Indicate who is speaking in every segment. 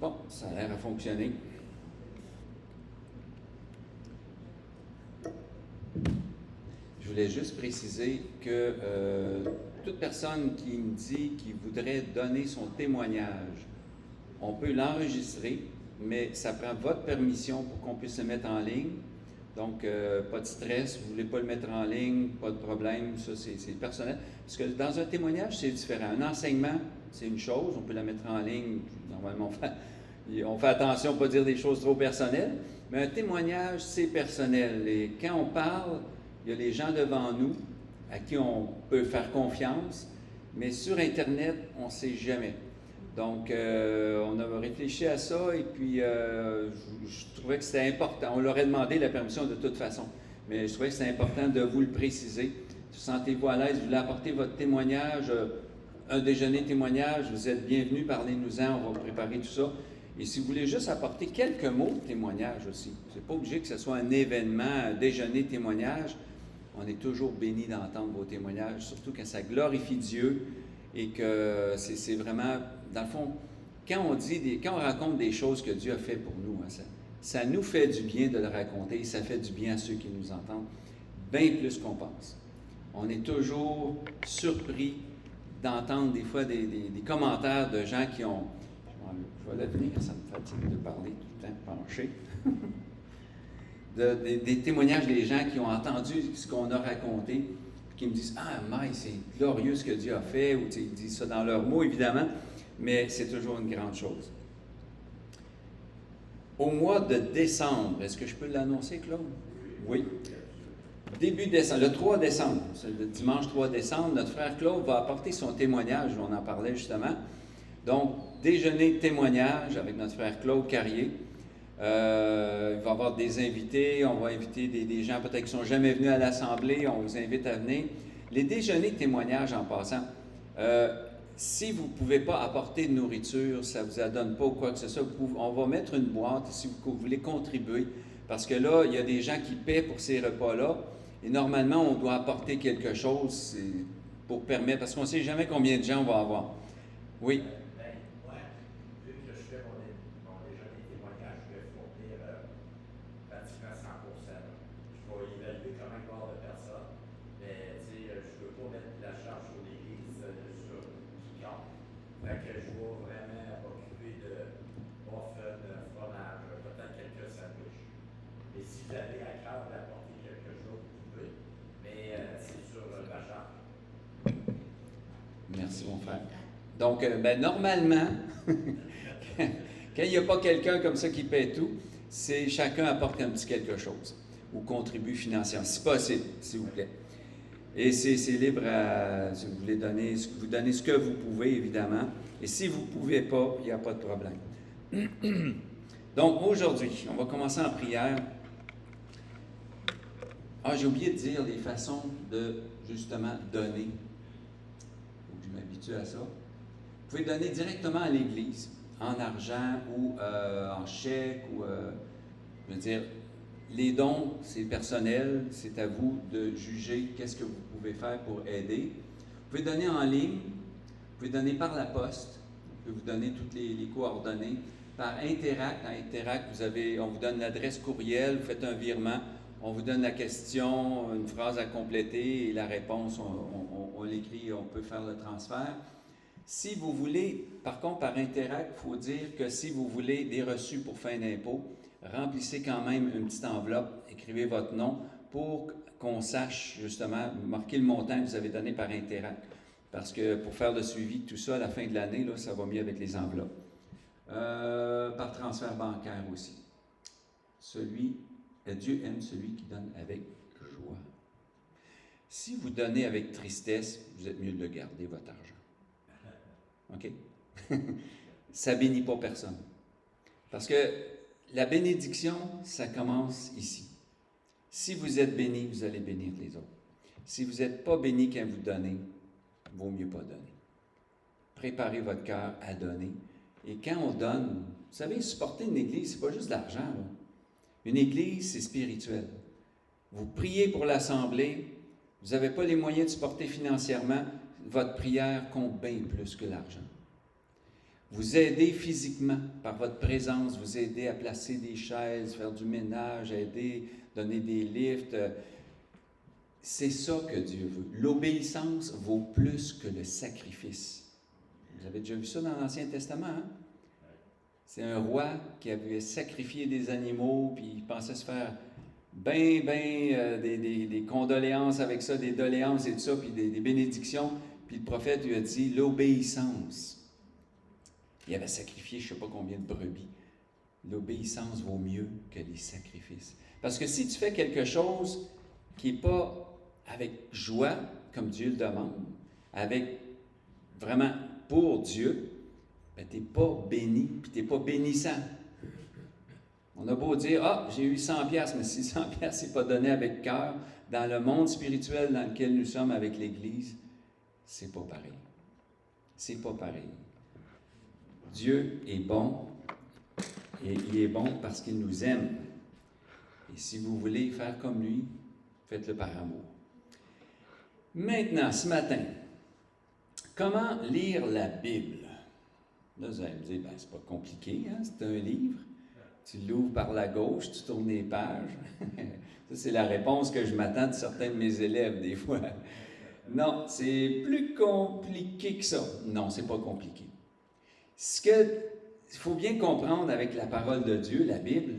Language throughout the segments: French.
Speaker 1: Bon, ça a l'air à fonctionner. Je voulais juste préciser que toute personne qui me dit qu'il voudrait donner son témoignage, on peut l'enregistrer, mais ça prend votre permission pour qu'on puisse le mettre en ligne. Donc, pas de stress, vous ne voulez pas le mettre en ligne, pas de problème, ça c'est personnel. Parce que dans un témoignage, c'est différent. Un enseignement, c'est une chose, on peut la mettre en ligne, normalement on fait attention à ne pas dire des choses trop personnelles, mais un témoignage, c'est personnel. Et quand on parle, il y a les gens devant nous à qui on peut faire confiance, mais sur Internet, on ne sait jamais. Donc, on a réfléchi à ça et puis je trouvais que c'était important. On leur a demandé la permission de toute façon, mais je trouvais que c'était important de vous le préciser. Sentez-vous à l'aise, vous voulez apporter votre témoignage, un déjeuner témoignage, vous êtes bienvenus, parlez-nous-en, on va préparer tout ça. Et si vous voulez juste apporter quelques mots de témoignage aussi, c'est pas obligé que ce soit un événement, un déjeuner témoignage, on est toujours béni d'entendre vos témoignages, surtout quand ça glorifie Dieu et que c'est vraiment, dans le fond, quand on raconte des choses que Dieu a fait pour nous, hein, ça nous fait du bien de le raconter, ça fait du bien à ceux qui nous entendent, bien plus qu'on pense. On est toujours surpris d'entendre des fois des commentaires de gens qui ont... Je vais l'avenir, ça me fatigue de parler tout le temps penché. Des témoignages des gens qui ont entendu ce qu'on a raconté, qui me disent « Ah, Mike, c'est glorieux ce que Dieu a fait », ou ils disent ça dans leurs mots, évidemment, mais c'est toujours une grande chose. Au mois de décembre, est-ce que je peux l'annoncer, Claude? Oui. Début décembre, le 3 décembre, c'est le dimanche 3 décembre, notre frère Claude va apporter son témoignage, on en parlait justement. Donc, déjeuner témoignage avec notre frère Claude Carrier. Il va y avoir des invités, on va inviter des gens peut-être qui ne sont jamais venus à l'Assemblée, on vous invite à venir. Les déjeuners témoignages en passant, si vous ne pouvez pas apporter de nourriture, ça ne vous adonne pas ou quoi que ce soit, on va mettre une boîte si vous voulez contribuer, parce que là, il y a des gens qui paient pour ces repas-là, et normalement, on doit apporter quelque chose pour permettre, parce qu'on ne sait jamais combien de gens on va avoir. Oui. Merci, mon frère. Donc, normalement, quand il n'y a pas quelqu'un comme ça qui paie tout, c'est chacun apporte un petit quelque chose ou contribue financièrement, si possible, s'il vous plaît. Et c'est libre à, si vous voulez donner, vous donnez ce que vous pouvez, évidemment. Et si vous ne pouvez pas, il n'y a pas de problème. Donc, aujourd'hui, on va commencer en prière. Ah, j'ai oublié de dire les façons de, justement, donner. Il faut que je m'habitue à ça. Vous pouvez donner directement à l'Église, en argent ou en chèque, ou, je veux dire, les dons, c'est personnel, c'est à vous de juger qu'est-ce que vous pouvez faire pour aider. Vous pouvez donner en ligne, vous pouvez donner par la poste, on peut vous donner toutes les coordonnées. Par Interact, dans Interact, on vous donne l'adresse courriel, vous faites un virement, on vous donne la question, une phrase à compléter et la réponse, on l'écrit, on peut faire le transfert. Si vous voulez, par contre, par Interact, il faut dire que si vous voulez des reçus pour fin d'impôt, remplissez quand même une petite enveloppe, écrivez votre nom pour qu'on sache justement, marquer le montant que vous avez donné par Interact. Parce que pour faire le suivi de tout ça, à la fin de l'année, là, ça va mieux avec les enveloppes. Par transfert bancaire aussi. Dieu aime celui qui donne avec joie. Si vous donnez avec tristesse, vous êtes mieux de le garder, votre argent. OK? Ça ne bénit pas personne. Parce que la bénédiction, ça commence ici. Si vous êtes béni, vous allez bénir les autres. Si vous n'êtes pas béni quand vous donnez, il vaut mieux pas donner. Préparez votre cœur à donner. Et quand on donne, vous savez, supporter une église, c'est pas juste de l'argent. Là. Une église, c'est spirituel. Vous priez pour l'assemblée, vous n'avez pas les moyens de supporter financièrement, votre prière compte bien plus que l'argent. vous aider physiquement par votre présence, vous aider à placer des chaises, faire du ménage, aider, donner des lifts. C'est ça que Dieu veut. L'obéissance vaut plus que le sacrifice. Vous avez déjà vu ça dans l'Ancien Testament, hein? C'est un roi qui avait sacrifié des animaux, puis il pensait se faire des condoléances avec ça, des doléances et tout ça, puis des bénédictions. Puis le prophète lui a dit l'obéissance. Il avait sacrifié je ne sais pas combien de brebis. L'obéissance vaut mieux que les sacrifices. Parce que si tu fais quelque chose qui n'est pas avec joie, comme Dieu le demande, avec vraiment pour Dieu, ben, tu n'es pas béni, puis tu n'es pas bénissant. On a beau dire, ah, j'ai eu 100 piastres, mais si 100 piastres n'est pas donné avec cœur, dans le monde spirituel dans lequel nous sommes avec l'Église, c'est pas pareil. C'est pas pareil. Dieu est bon, et il est bon parce qu'il nous aime. Et si vous voulez faire comme lui, faites-le par amour. Maintenant, ce matin, comment lire la Bible? Là, vous allez me dire, ben, c'est pas compliqué, hein? C'est un livre. Tu l'ouvres par la gauche, tu tournes les pages. Ça, c'est la réponse que je m'attends de certains de mes élèves, des fois. Non, c'est plus compliqué que ça. Non, c'est pas compliqué. Ce qu'il faut bien comprendre avec la parole de Dieu, la Bible,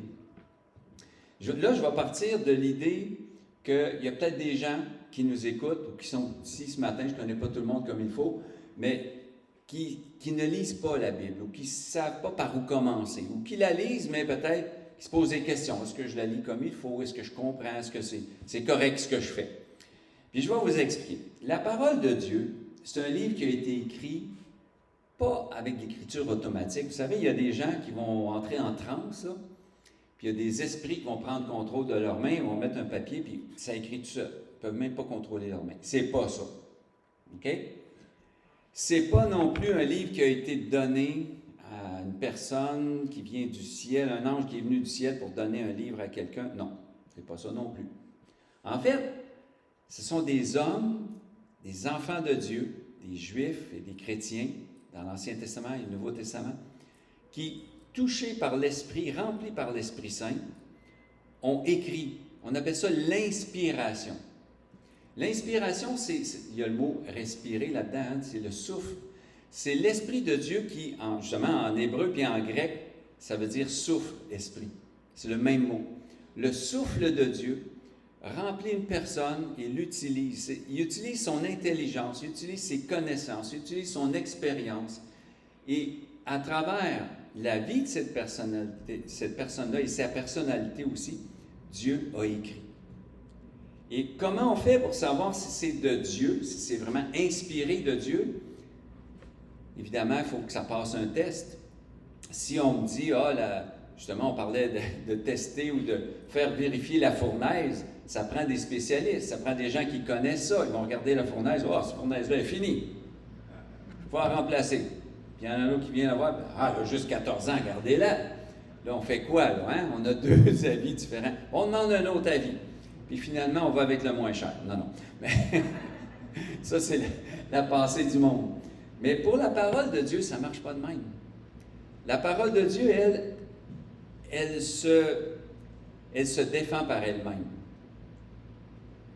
Speaker 1: là, je vais partir de l'idée qu'il y a peut-être des gens qui nous écoutent ou qui sont ici ce matin, je ne connais pas tout le monde comme il faut, mais qui ne lisent pas la Bible ou qui ne savent pas par où commencer ou qui la lisent, mais peut-être qui se posent des questions. Est-ce que je la lis comme il faut? Est-ce que je comprends? Est-ce que c'est correct ce que je fais? Puis je vais vous expliquer. La parole de Dieu, c'est un livre qui a été écrit pas avec l'écriture automatique. Vous savez, il y a des gens qui vont entrer en transe, là, puis il y a des esprits qui vont prendre contrôle de leurs mains, ils vont mettre un papier, puis ça écrit tout ça. Ils ne peuvent même pas contrôler leurs mains. C'est pas ça. OK? C'est pas non plus un livre qui a été donné à une personne qui vient du ciel, un ange qui est venu du ciel pour donner un livre à quelqu'un. Non, c'est pas ça non plus. En fait, ce sont des hommes, des enfants de Dieu, des Juifs et des chrétiens, dans l'Ancien Testament et le Nouveau Testament, qui, touchés par l'Esprit, remplis par l'Esprit Saint, ont écrit. On appelle ça l'inspiration. L'inspiration, il y a le mot respirer là-dedans, hein, c'est le souffle. C'est l'Esprit de Dieu qui, justement en hébreu puis en grec, ça veut dire souffle, esprit. C'est le même mot. Le souffle de Dieu remplit une personne et l'utilise. Il utilise son intelligence, il utilise ses connaissances, il utilise son expérience. Et à travers la vie de cette personne-là et sa personnalité aussi, Dieu a écrit. Et comment on fait pour savoir si c'est de Dieu, si c'est vraiment inspiré de Dieu? Évidemment, il faut que ça passe un test. Si on me dit, justement, on parlait de tester ou de faire vérifier la fournaise, ça prend des spécialistes, ça prend des gens qui connaissent ça. Ils vont regarder la fournaise, cette fournaise-là est finie. Il faut la remplacer. Puis il y en a un autre qui vient la voir, elle a juste 14 ans, gardez-la. Là, on fait quoi, là? Hein? On a deux avis différents. On demande un autre avis. Puis finalement, on va avec le moins cher. Non. Mais ça, c'est la pensée du monde. Mais pour la parole de Dieu, ça ne marche pas de même. La parole de Dieu, elle se défend par elle-même.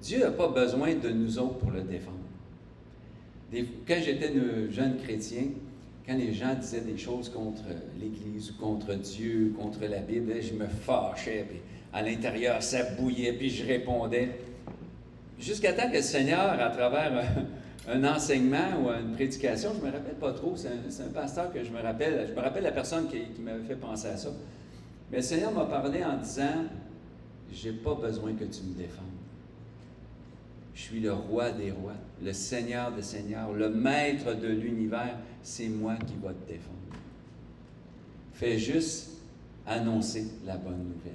Speaker 1: Dieu n'a pas besoin de nous autres pour le défendre. Quand j'étais jeune chrétien, quand les gens disaient des choses contre l'Église ou contre Dieu ou contre la Bible, je me fâchais, puis à l'intérieur, ça bouillait, puis je répondais. Jusqu'à temps que le Seigneur, à travers un enseignement ou une prédication, je ne me rappelle pas trop, c'est un pasteur que je me rappelle la personne qui m'avait fait penser à ça. Mais le Seigneur m'a parlé en disant, « Je n'ai pas besoin que tu me défendes. Je suis le roi des rois, le Seigneur des seigneurs, le maître de l'univers, c'est moi qui vais te défendre. Fais juste annoncer la bonne nouvelle. »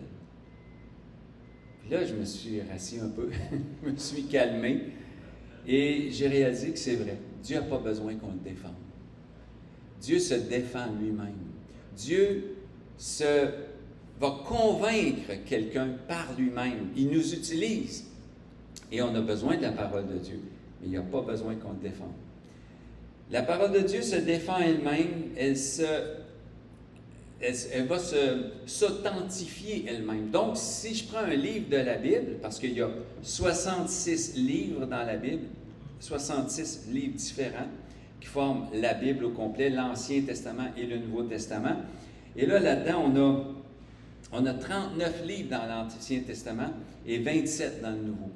Speaker 1: Puis là, je me suis rassis un peu, je me suis calmé et j'ai réalisé que c'est vrai. Dieu n'a pas besoin qu'on le défende. Dieu se défend lui-même. Dieu va convaincre quelqu'un par lui-même. Il nous utilise. Et on a besoin de la parole de Dieu, mais il n'y a pas besoin qu'on le défende. La parole de Dieu se défend elle-même, elle va s'authentifier elle-même. Donc, si je prends un livre de la Bible, parce qu'il y a 66 livres dans la Bible, 66 livres différents qui forment la Bible au complet, l'Ancien Testament et le Nouveau Testament. Et là-dedans, on a 39 livres dans l'Ancien Testament et 27 dans le Nouveau.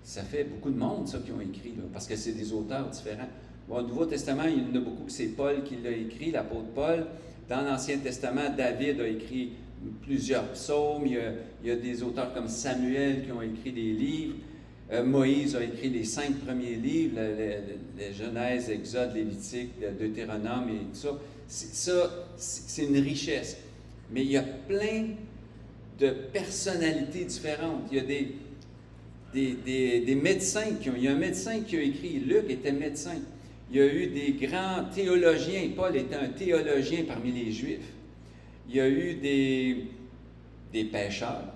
Speaker 1: Ça fait beaucoup de monde, ça, qui ont écrit, là, parce que c'est des auteurs différents. Bon, au Nouveau Testament, il y en a beaucoup que c'est Paul qui l'a écrit, l'apôtre Paul. Dans l'Ancien Testament, David a écrit plusieurs psaumes. Il y a des auteurs comme Samuel qui ont écrit des livres. Moïse a écrit les 5 premiers livres, les Genèse, Exode, Lévitique, Deutéronome et tout ça. C'est une richesse. Mais il y a plein de personnalités différentes. Il y a des médecins il y a un médecin qui a écrit, Luc était médecin. Il y a eu des grands théologiens. Paul était un théologien parmi les Juifs. Il y a eu des pêcheurs.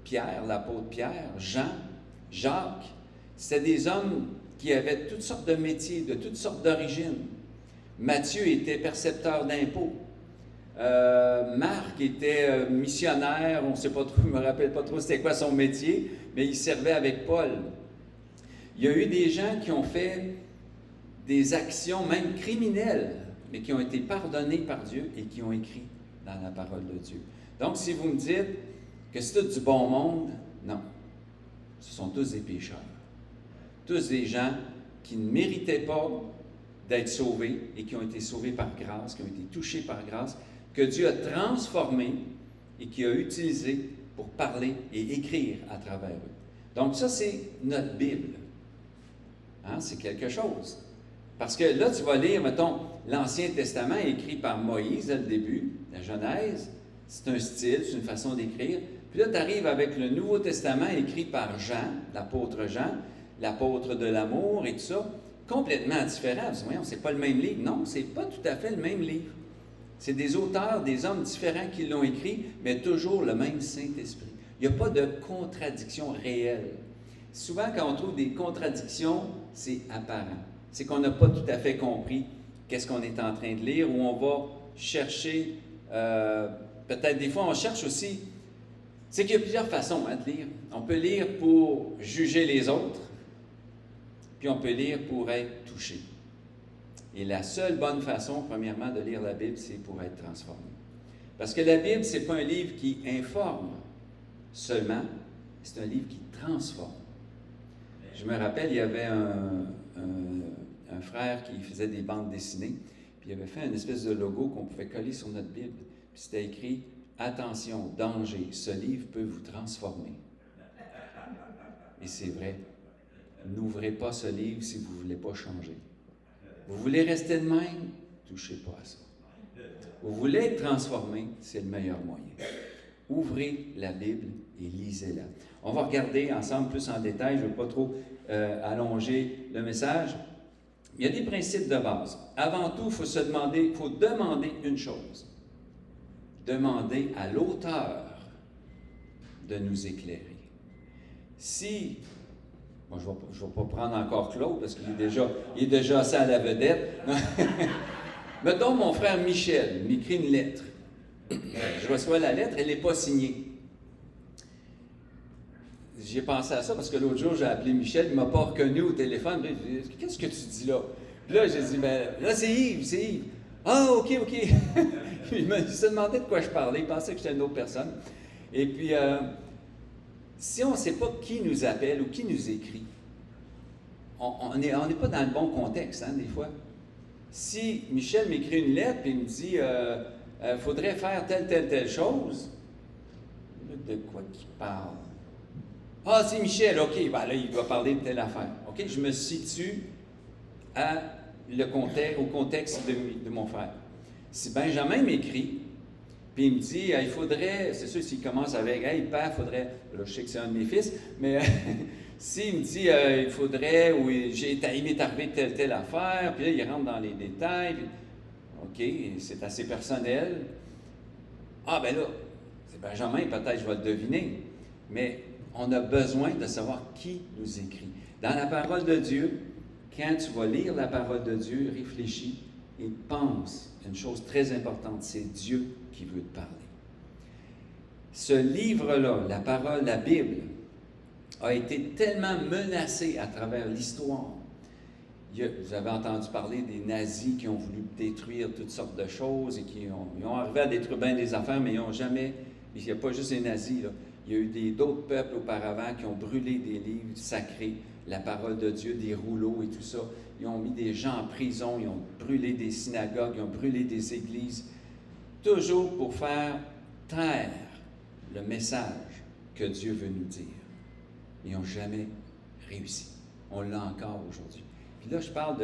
Speaker 1: Pierre, l'apôtre Pierre, Jean, Jacques. C'était des hommes qui avaient toutes sortes de métiers, de toutes sortes d'origines. Matthieu était percepteur d'impôts. Marc était missionnaire. On ne sait pas trop, je ne me rappelle pas trop c'était quoi son métier, mais il servait avec Paul. Il y a eu des gens qui ont fait des actions, même criminelles, mais qui ont été pardonnées par Dieu et qui ont écrit dans la parole de Dieu. Donc, si vous me dites que c'est tout du bon monde, non. Ce sont tous des pécheurs. Tous des gens qui ne méritaient pas d'être sauvés et qui ont été sauvés par grâce, qui ont été touchés par grâce, que Dieu a transformés et qui a utilisé pour parler et écrire à travers eux. Donc, ça, c'est notre Bible. Hein? C'est quelque chose. Parce que là, tu vas lire, mettons, l'Ancien Testament écrit par Moïse, dès le début, la Genèse. C'est un style, c'est une façon d'écrire. Puis là, tu arrives avec le Nouveau Testament écrit par Jean, l'apôtre de l'amour et tout ça, complètement différent. Voyons, c'est pas le même livre. Non, c'est pas tout à fait le même livre. C'est des auteurs, des hommes différents qui l'ont écrit, mais toujours le même Saint-Esprit. Il n'y a pas de contradiction réelle. Souvent, quand on trouve des contradictions, c'est apparent. C'est qu'on n'a pas tout à fait compris qu'est-ce qu'on est en train de lire, ou on va chercher, peut-être des fois on cherche aussi, c'est qu'il y a plusieurs façons de lire. On peut lire pour juger les autres, puis on peut lire pour être touché. Et la seule bonne façon, premièrement, de lire la Bible, c'est pour être transformé. Parce que la Bible, ce n'est pas un livre qui informe seulement, c'est un livre qui transforme. Je me rappelle, il y avait un frère qui faisait des bandes dessinées, puis il avait fait une espèce de logo qu'on pouvait coller sur notre Bible. Puis c'était écrit « Attention, danger, ce livre peut vous transformer. » Et c'est vrai. N'ouvrez pas ce livre si vous ne voulez pas changer. Vous voulez rester de même? Touchez pas à ça. Vous voulez être transformé? C'est le meilleur moyen. Ouvrez la Bible et lisez-la. On va regarder ensemble plus en détail, je ne veux pas trop allonger le message. Il y a des principes de base. Avant tout, il faut demander une chose. Demander à l'auteur de nous éclairer. Si, bon, je ne vais pas prendre encore Claude parce qu'il est déjà assez à la vedette. Mettons mon frère Michel m'écrit une lettre. Je reçois la lettre, elle n'est pas signée. J'ai pensé à ça parce que l'autre jour, j'ai appelé Michel, il ne m'a pas reconnu au téléphone. J'ai dit, qu'est-ce que tu dis là? Puis là, j'ai dit, ben, là, c'est Yves. Ah, OK. Il s'est demandé de quoi je parlais, il pensait que j'étais une autre personne. Et puis, si on ne sait pas qui nous appelle ou qui nous écrit, on n'est pas dans le bon contexte, hein, des fois. Si Michel m'écrit une lettre et il me dit, faudrait faire telle chose, de quoi qu'il parle? Ah, c'est Michel, OK, ben là, il va parler de telle affaire. OK, je me situe au contexte de mon frère. Si Benjamin m'écrit, puis il me dit, il faudrait, c'est sûr, s'il commence avec, hey, père, il faudrait, là, je sais que c'est un de mes fils, mais s'il me dit, il faudrait, ou il m'est arrivé telle affaire, puis là, il rentre dans les détails, puis, OK, c'est assez personnel. Ah, ben là, c'est Benjamin, peut-être je vais le deviner, mais on a besoin de savoir qui nous écrit. Dans la parole de Dieu, quand tu vas lire la parole de Dieu, réfléchis et pense une chose très importante, c'est Dieu qui veut te parler. Ce livre-là, la parole, la Bible, a été tellement menacé à travers l'histoire. Vous avez entendu parler des nazis qui ont voulu détruire toutes sortes de choses et ils ont arrivé à détruire bien des affaires, mais ils n'ont jamais... Il n'y a pas juste les nazis, là. Il y a eu d'autres peuples auparavant qui ont brûlé des livres sacrés, la parole de Dieu, des rouleaux et tout ça. Ils ont mis des gens en prison, ils ont brûlé des synagogues, ils ont brûlé des églises, toujours pour faire taire le message que Dieu veut nous dire. Ils n'ont jamais réussi. On l'a encore aujourd'hui. Puis là, je parle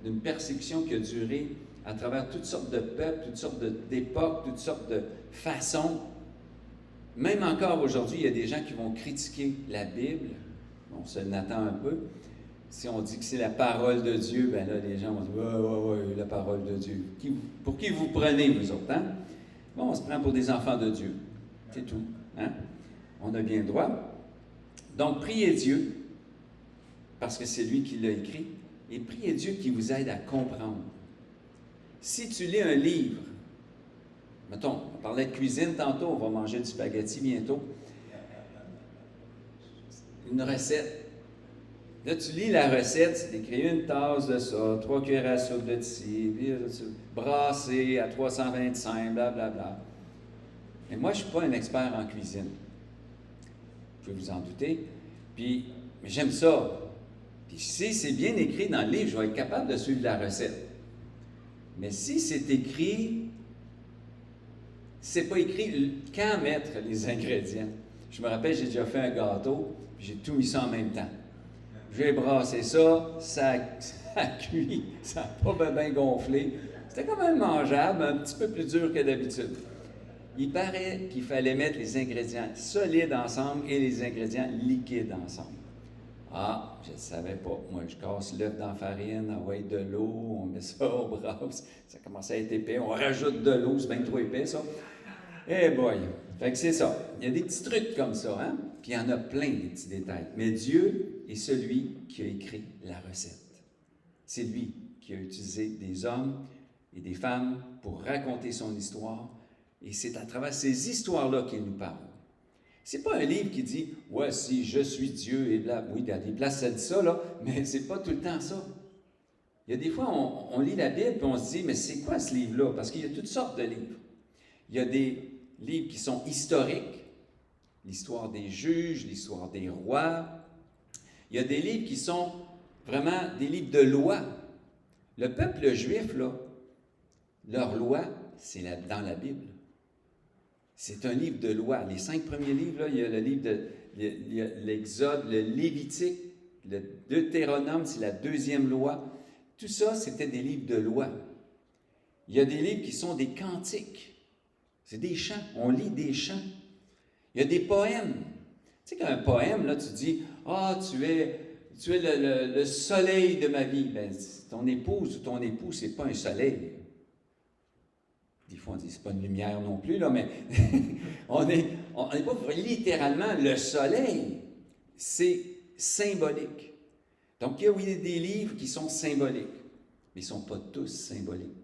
Speaker 1: d'une persécution qui a duré à travers toutes sortes de peuples, toutes sortes d'époques, toutes sortes de façons. Même encore aujourd'hui, il y a des gens qui vont critiquer la Bible. On se l'attend un peu. Si on dit que c'est la parole de Dieu, bien là, les gens vont dire « Ouais, la parole de Dieu. » Pour qui vous prenez, vous autres, hein? Bon, on se prend pour des enfants de Dieu. C'est tout, hein? On a bien le droit. Donc, priez Dieu, parce que c'est lui qui l'a écrit, et priez Dieu qui vous aide à comprendre. Si tu lis un livre, mettons, on parlait de cuisine tantôt, on va manger du spaghetti bientôt, une recette. Là, tu lis la recette, c'est écrit une tasse de ça, 3 cuillères à soupe de ci, brassé à 325, blablabla. Mais moi, je ne suis pas un expert en cuisine. Vous pouvez vous en douter. Mais j'aime ça. Puis si c'est bien écrit dans le livre, je vais être capable de suivre la recette. Mais si c'est écrit, c'est pas écrit quand mettre les ingrédients. Je me rappelle, j'ai déjà fait un gâteau, puis j'ai tout mis ça en même temps. J'ai brassé ça, ça cuit, ça n'a pas bien gonflé. C'était quand même mangeable, un petit peu plus dur que d'habitude. Il paraît qu'il fallait mettre les ingrédients solides ensemble et les ingrédients liquides ensemble. Ah, je ne savais pas. Moi, je casse l'œuf dans la farine, envoie de l'eau, on met ça, on brasse. Ça commence à être épais, on rajoute de l'eau, c'est bien trop épais, ça. Eh boy! Fait que c'est ça. Il y a des petits trucs comme ça, hein? Puis il y en a plein, des petits détails. Mais Dieu est celui qui a écrit la recette. C'est lui qui a utilisé des hommes et des femmes pour raconter son histoire. Et c'est à travers ces histoires-là qu'il nous parle. C'est pas un livre qui dit « Voici, je suis Dieu » et bla. Oui, il y a des places ça dit ça, là, mais c'est pas tout le temps ça. Il y a des fois, on lit la Bible et on se dit « Mais c'est quoi ce livre-là? » Parce qu'il y a toutes sortes de livres. Il y a des livres qui sont historiques, l'histoire des juges, l'histoire des rois. Il y a des livres qui sont vraiment des livres de loi. Le peuple juif, là, leur loi, c'est dans la Bible. C'est un livre de loi. Les 5 premiers livres, là, il y a le livre de l'Exode, le Lévitique, le Deutéronome, c'est la 2e loi. Tout ça, c'était des livres de loi. Il y a des livres qui sont des cantiques. C'est des chants. On lit des chants. Il y a des poèmes. Tu sais qu'un poème, là, tu dis « Ah, tu es le soleil de ma vie. » Bien, ton épouse ou ton époux, c'est pas un soleil. Des fois, on dit, c'est pas une lumière non plus, là, mais on n'est pas littéralement le soleil. C'est symbolique. Donc, il y a oui, des livres qui sont symboliques, mais ils ne sont pas tous symboliques.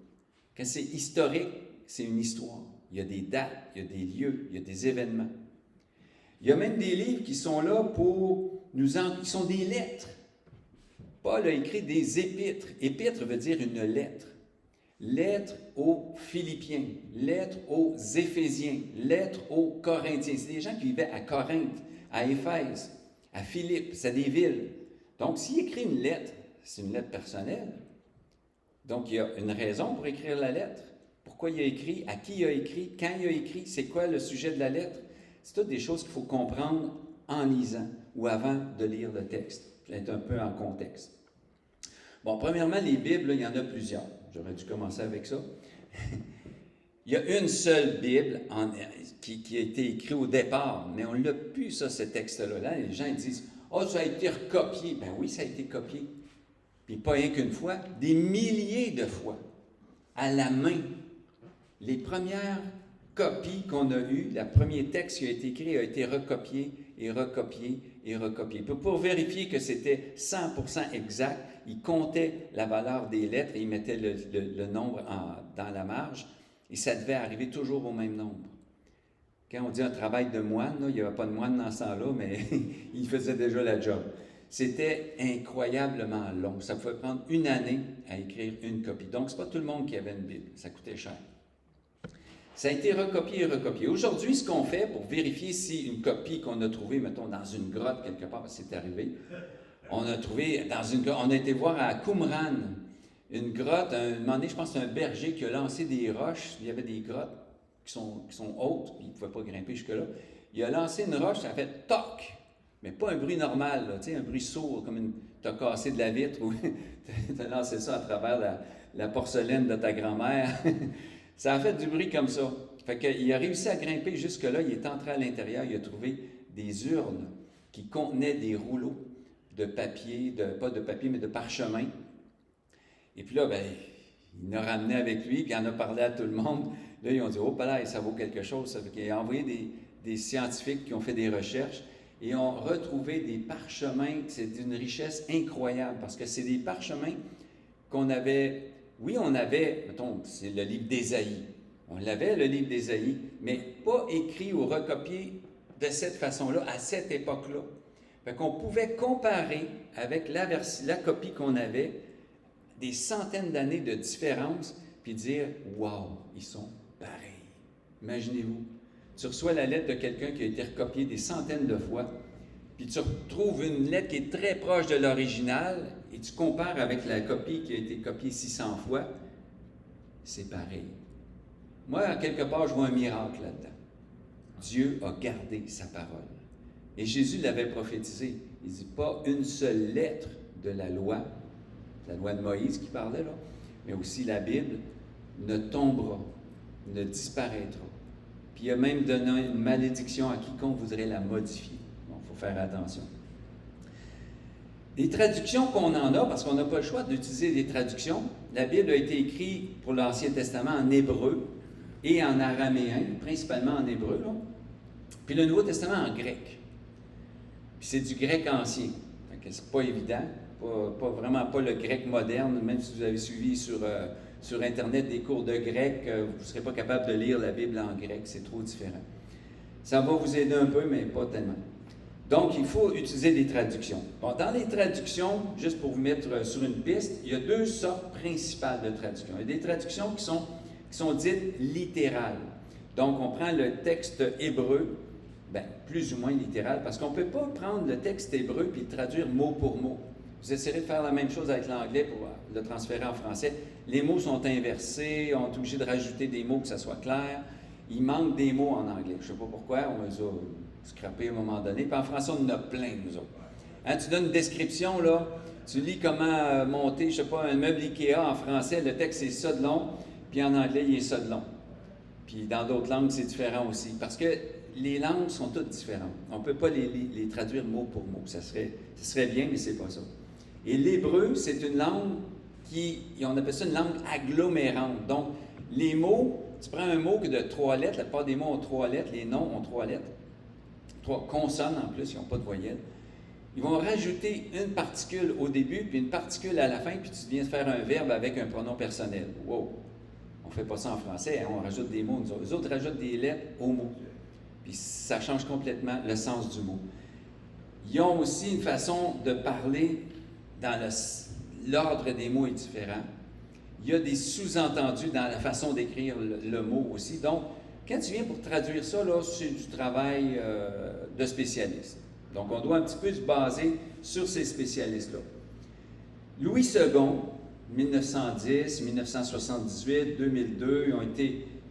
Speaker 1: Quand c'est historique, c'est une histoire. Il y a des dates, il y a des lieux, il y a des événements. Il y a même des livres qui sont là pour qui sont des lettres. Paul a écrit des épîtres. Épître veut dire une lettre. Lettre aux Philippiens, lettre aux Éphésiens, lettre aux Corinthiens. C'est des gens qui vivaient à Corinthe, à Éphèse, à Philippe, c'est des villes. Donc, s'il écrit une lettre, c'est une lettre personnelle. Donc, il y a une raison pour écrire la lettre. Pourquoi il a écrit, à qui il a écrit, quand il a écrit, c'est quoi le sujet de la lettre. C'est toutes des choses qu'il faut comprendre en lisant ou avant de lire le texte. Je vais être un peu en contexte. Bon, premièrement, les Bibles, il y en a plusieurs. J'aurais dû commencer avec ça. Il y a une seule Bible qui a été écrite au départ, mais on ne l'a plus, ça, ce texte-là. Là, les gens ils disent « Oh, ça a été recopié. » Ben oui, ça a été copié. Puis pas rien qu'une fois, des milliers de fois, à la main. Les premières copies qu'on a eues, le premier texte qui a été écrit a été recopié et recopié et recopier. Puis pour vérifier que c'était 100% exact, il comptait la valeur des lettres et il mettait le nombre dans la marge, et ça devait arriver toujours au même nombre. Quand on dit un travail de moine, là, il n'y avait pas de moine dans ce temps-là, mais il faisait déjà la job. C'était incroyablement long. Ça pouvait prendre une année à écrire une copie. Donc, ce n'est pas tout le monde qui avait une Bible. Ça coûtait cher. Ça a été recopié et recopié. Aujourd'hui, ce qu'on fait pour vérifier si une copie qu'on a trouvée, mettons, dans une grotte quelque part, parce que c'est arrivé, on a trouvé dans une grotte, on a été voir à Qumran, une grotte, un moment donné, je pense que c'est un berger qui a lancé des roches. Il y avait des grottes qui sont hautes, puis il ne pouvait pas grimper jusque-là. Il a lancé une roche, ça a fait toc! Mais pas un bruit normal, là, tu sais, un bruit sourd, comme tu as cassé de la vitre ou tu as lancé ça à travers la porcelaine de ta grand-mère. Ça a fait du bruit comme ça. Fait qu'il a réussi à grimper jusque-là, il est entré à l'intérieur, il a trouvé des urnes qui contenaient des rouleaux de papier, pas de papier, mais de parchemin. Et puis là, ben, il l'a ramené avec lui, puis il en a parlé à tout le monde. Là, ils ont dit, oh, là, ça vaut quelque chose. Ça fait qu'il a envoyé des scientifiques qui ont fait des recherches et ont retrouvé des parchemins. C'est d'une richesse incroyable parce que c'est des parchemins qu'on avait. Oui, on avait, mettons, c'est le livre d'Ésaïe. On l'avait, le livre d'Ésaïe, mais pas écrit ou recopié de cette façon-là, à cette époque-là. Fait qu'on pouvait comparer avec la copie qu'on avait, des centaines d'années de différence, puis dire « Wow, ils sont pareils. » Imaginez-vous, tu reçois la lettre de quelqu'un qui a été recopiée des centaines de fois, puis tu retrouves une lettre qui est très proche de l'original, et tu compares avec la copie qui a été copiée 600 fois, c'est pareil. Moi, à quelque part, je vois un miracle là-dedans. Dieu a gardé sa parole. Et Jésus l'avait prophétisé. Il dit pas une seule lettre de la loi de Moïse qui parlait là, mais aussi la Bible, ne tombera, ne disparaîtra. Puis il a même donné une malédiction à quiconque voudrait la modifier. Donc, il faut faire attention. Les traductions qu'on en a, parce qu'on n'a pas le choix d'utiliser des traductions, la Bible a été écrite pour l'Ancien Testament en hébreu et en araméen, principalement en hébreu, là. Puis le Nouveau Testament en grec. Puis c'est du grec ancien. Fait que c'est pas évident. Vraiment pas le grec moderne, même si vous avez suivi sur Internet des cours de grec, vous ne serez pas capable de lire la Bible en grec, c'est trop différent. Ça va vous aider un peu, mais pas tellement. Donc, il faut utiliser des traductions. Bon, dans les traductions, juste pour vous mettre sur une piste, il y a deux sortes principales de traductions. Il y a des traductions qui sont dites littérales. Donc, on prend le texte hébreu, plus ou moins littéral, parce qu'on ne peut pas prendre le texte hébreu et le traduire mot pour mot. Vous essayerez de faire la même chose avec l'anglais pour le transférer en français. Les mots sont inversés, on est obligé de rajouter des mots que ça soit clair. Il manque des mots en anglais. Je ne sais pas pourquoi, on les a scrappés à un moment donné. Puis en français, on en a plein, nous autres. Hein, tu donnes une description, là, tu lis comment monter, je ne sais pas, un meuble Ikea en français, le texte c'est ça de long, puis en anglais, il est ça de long. Puis dans d'autres langues, c'est différent aussi. Parce que les langues sont toutes différentes. On ne peut pas les traduire mot pour mot. Ça serait bien, mais ce n'est pas ça. Et l'hébreu, c'est une langue on appelle ça une langue agglomérante. Donc, les mots, tu prends un mot de 3 lettres, la plupart des mots ont 3 lettres, les noms ont 3 lettres, 3 consonnes en plus, ils n'ont pas de voyelles. Ils vont rajouter une particule au début, puis une particule à la fin, puis tu viens de faire un verbe avec un pronom personnel. Wow! On ne fait pas ça en français, hein? On rajoute des mots, nous autres. Les autres rajoutent des lettres aux mots. Puis ça change complètement le sens du mot. Ils ont aussi une façon de parler dans l'ordre des mots est différent. Il y a des sous-entendus dans la façon d'écrire le mot aussi. Donc, quand tu viens pour traduire ça, là, c'est du travail de spécialiste. Donc, on doit un petit peu se baser sur ces spécialistes-là. Louis II, 1910, 1978, 2002,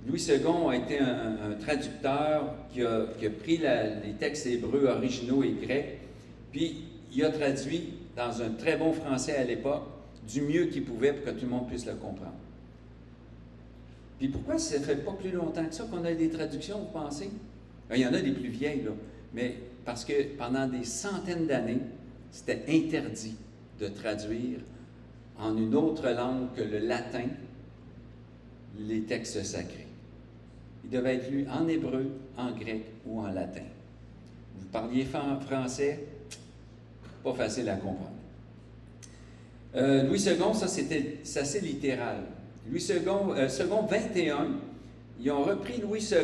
Speaker 1: Louis II a été un traducteur qui a pris les textes hébreux originaux et grecs, puis il a traduit dans un très bon français à l'époque, du mieux qu'il pouvait pour que tout le monde puisse le comprendre. Puis pourquoi ça ne fait pas plus longtemps que ça qu'on a des traductions, vous pensez? Il y en a des plus vieilles, là, mais parce que pendant des centaines d'années, c'était interdit de traduire en une autre langue que le latin les textes sacrés. Ils devaient être lus en hébreu, en grec ou en latin. Vous parliez français, pas facile à comprendre. Louis II, ça c'est assez littéral. Louis II, second 21, ils ont repris Louis II,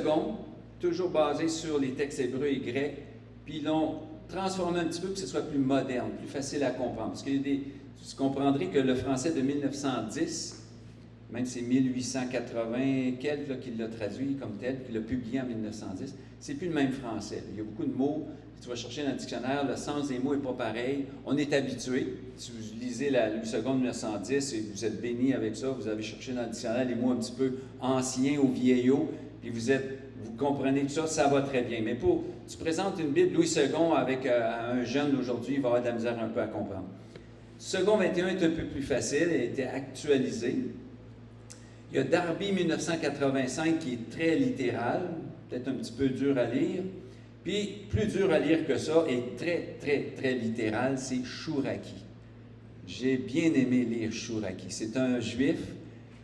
Speaker 1: toujours basé sur les textes hébreux et grecs, puis ils l'ont transformé un petit peu pour que ce soit plus moderne, plus facile à comprendre. Parce que vous comprendrez que le français de 1910, même c'est 1880 quelques là, qu'il l'a traduit comme tel, puis l'a publié en 1910, c'est plus le même français. Il y a beaucoup de mots, tu vas chercher dans le dictionnaire, le sens des mots n'est pas pareil. On est habitué. Si vous lisez la Louis II 1910 et vous êtes béni avec ça, vous avez cherché dans le dictionnaire les mots un petit peu anciens ou vieillots, puis vous comprenez tout ça, ça va très bien. Mais tu présentes une Bible Louis II avec un jeune d'aujourd'hui, il va avoir de la misère un peu à comprendre. Second 21 est un peu plus facile, elle a été actualisée. Il y a Darby 1985 qui est très littéral, peut-être un petit peu dur à lire. Puis, plus dur à lire que ça, et très, très, très littéral, c'est Chouraki. J'ai bien aimé lire Chouraki. C'est un juif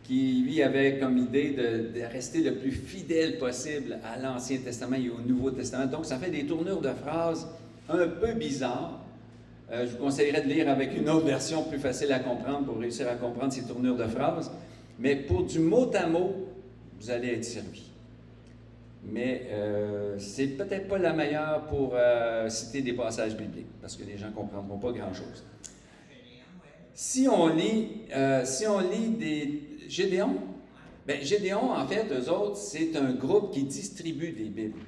Speaker 1: qui, lui, avait comme idée de rester le plus fidèle possible à l'Ancien Testament et au Nouveau Testament. Donc, ça fait des tournures de phrases un peu bizarres. Je vous conseillerais de lire avec une autre version plus facile à comprendre pour réussir à comprendre ces tournures de phrases. Mais pour du mot à mot, vous allez être servi. Mais c'est peut-être pas la meilleure pour citer des passages bibliques, parce que les gens ne comprendront pas grand-chose. Si on lit des Gédéon, bien, Gédéon, en fait, eux autres, c'est un groupe qui distribue des Bibles.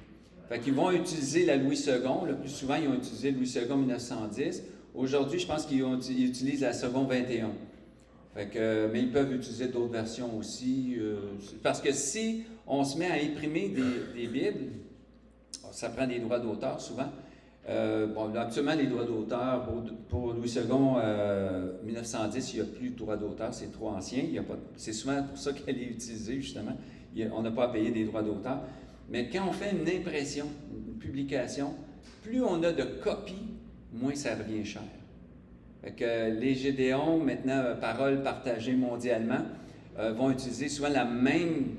Speaker 1: Fait qu'ils vont utiliser la Louis II. Le plus souvent, ils ont utilisé Louis II 1910. Aujourd'hui, je pense qu'ils utilisent la seconde 21. Fait que, mais ils peuvent utiliser d'autres versions aussi. Parce que si on se met à imprimer des Bibles, ça prend des droits d'auteur souvent. Actuellement, les droits d'auteur, pour Louis II 1910, il n'y a plus de droits d'auteur, c'est trop ancien. C'est souvent pour ça qu'elle est utilisée, justement. On n'a pas à payer des droits d'auteur. Mais quand on fait une impression, une publication, plus on a de copies, moins ça revient cher. Fait que les Gédéons, maintenant, paroles partagées mondialement, vont utiliser souvent la même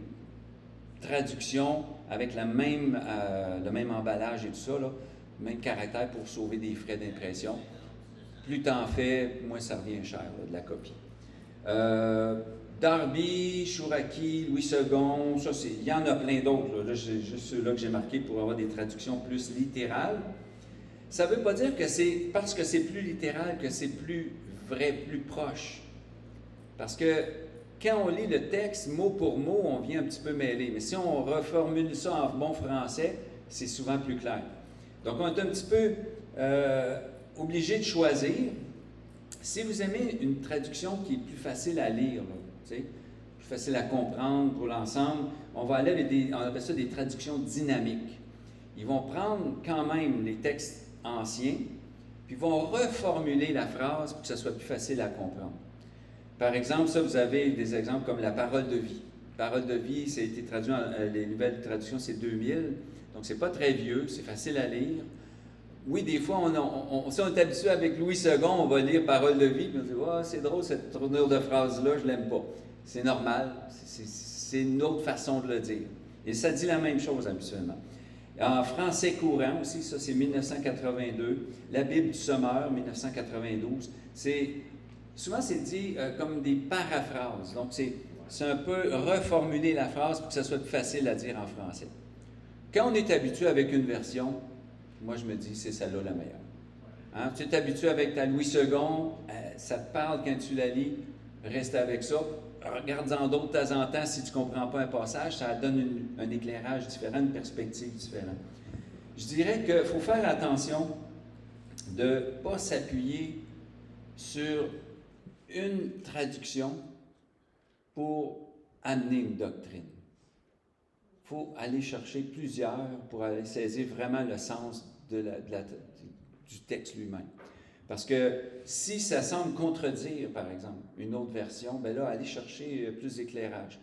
Speaker 1: traduction avec le même emballage et tout ça, là, même caractère pour sauver des frais d'impression. Plus tu en fais, moins ça revient cher, là, de la copie. Darby, Chouraki, Louis II, ça il y en a plein d'autres. Là, c'est juste ceux-là que j'ai marqués pour avoir des traductions plus littérales. Ça ne veut pas dire que c'est parce que c'est plus littéral que c'est plus vrai, plus proche. Parce que quand on lit le texte mot pour mot, on vient un petit peu mêler. Mais si on reformule ça en bon français, c'est souvent plus clair. Donc, on est un petit peu obligé de choisir. Si vous aimez une traduction qui est plus facile à lire, là, plus facile à comprendre pour l'ensemble, on va aller avec on appelle ça des traductions dynamiques. Ils vont prendre quand même les textes anciens, puis vont reformuler la phrase pour que ça soit plus facile à comprendre. Par exemple, ça, vous avez des exemples comme la parole de vie. Parole de vie, ça a été traduit, les nouvelles traductions, c'est 2000, donc c'est pas très vieux, c'est facile à lire. Oui, des fois, si on est habitué avec Louis II, on va lire parole de vie, puis on se dit « Ah, c'est drôle cette tournure de phrase-là, je l'aime pas. » C'est normal, c'est une autre façon de le dire. Et ça dit la même chose habituellement. En français courant aussi, ça c'est 1982. La Bible du Sommeur, 1992. Souvent c'est dit comme des paraphrases. Donc c'est un peu reformuler la phrase pour que ça soit plus facile à dire en français. Quand on est habitué avec une version, moi je me dis c'est celle-là la meilleure. Hein? Tu es habitué avec ta Louis II, ça te parle quand tu la lis, reste avec ça. Regarde-en d'autres de temps en temps si tu ne comprends pas un passage, ça donne un éclairage différent, une perspective différente. Je dirais qu'il faut faire attention de ne pas s'appuyer sur une traduction pour amener une doctrine. Il faut aller chercher plusieurs pour aller saisir vraiment le sens du texte lui-même. Parce que si ça semble contredire, par exemple, une autre version, bien là, allez chercher plus d'éclairage.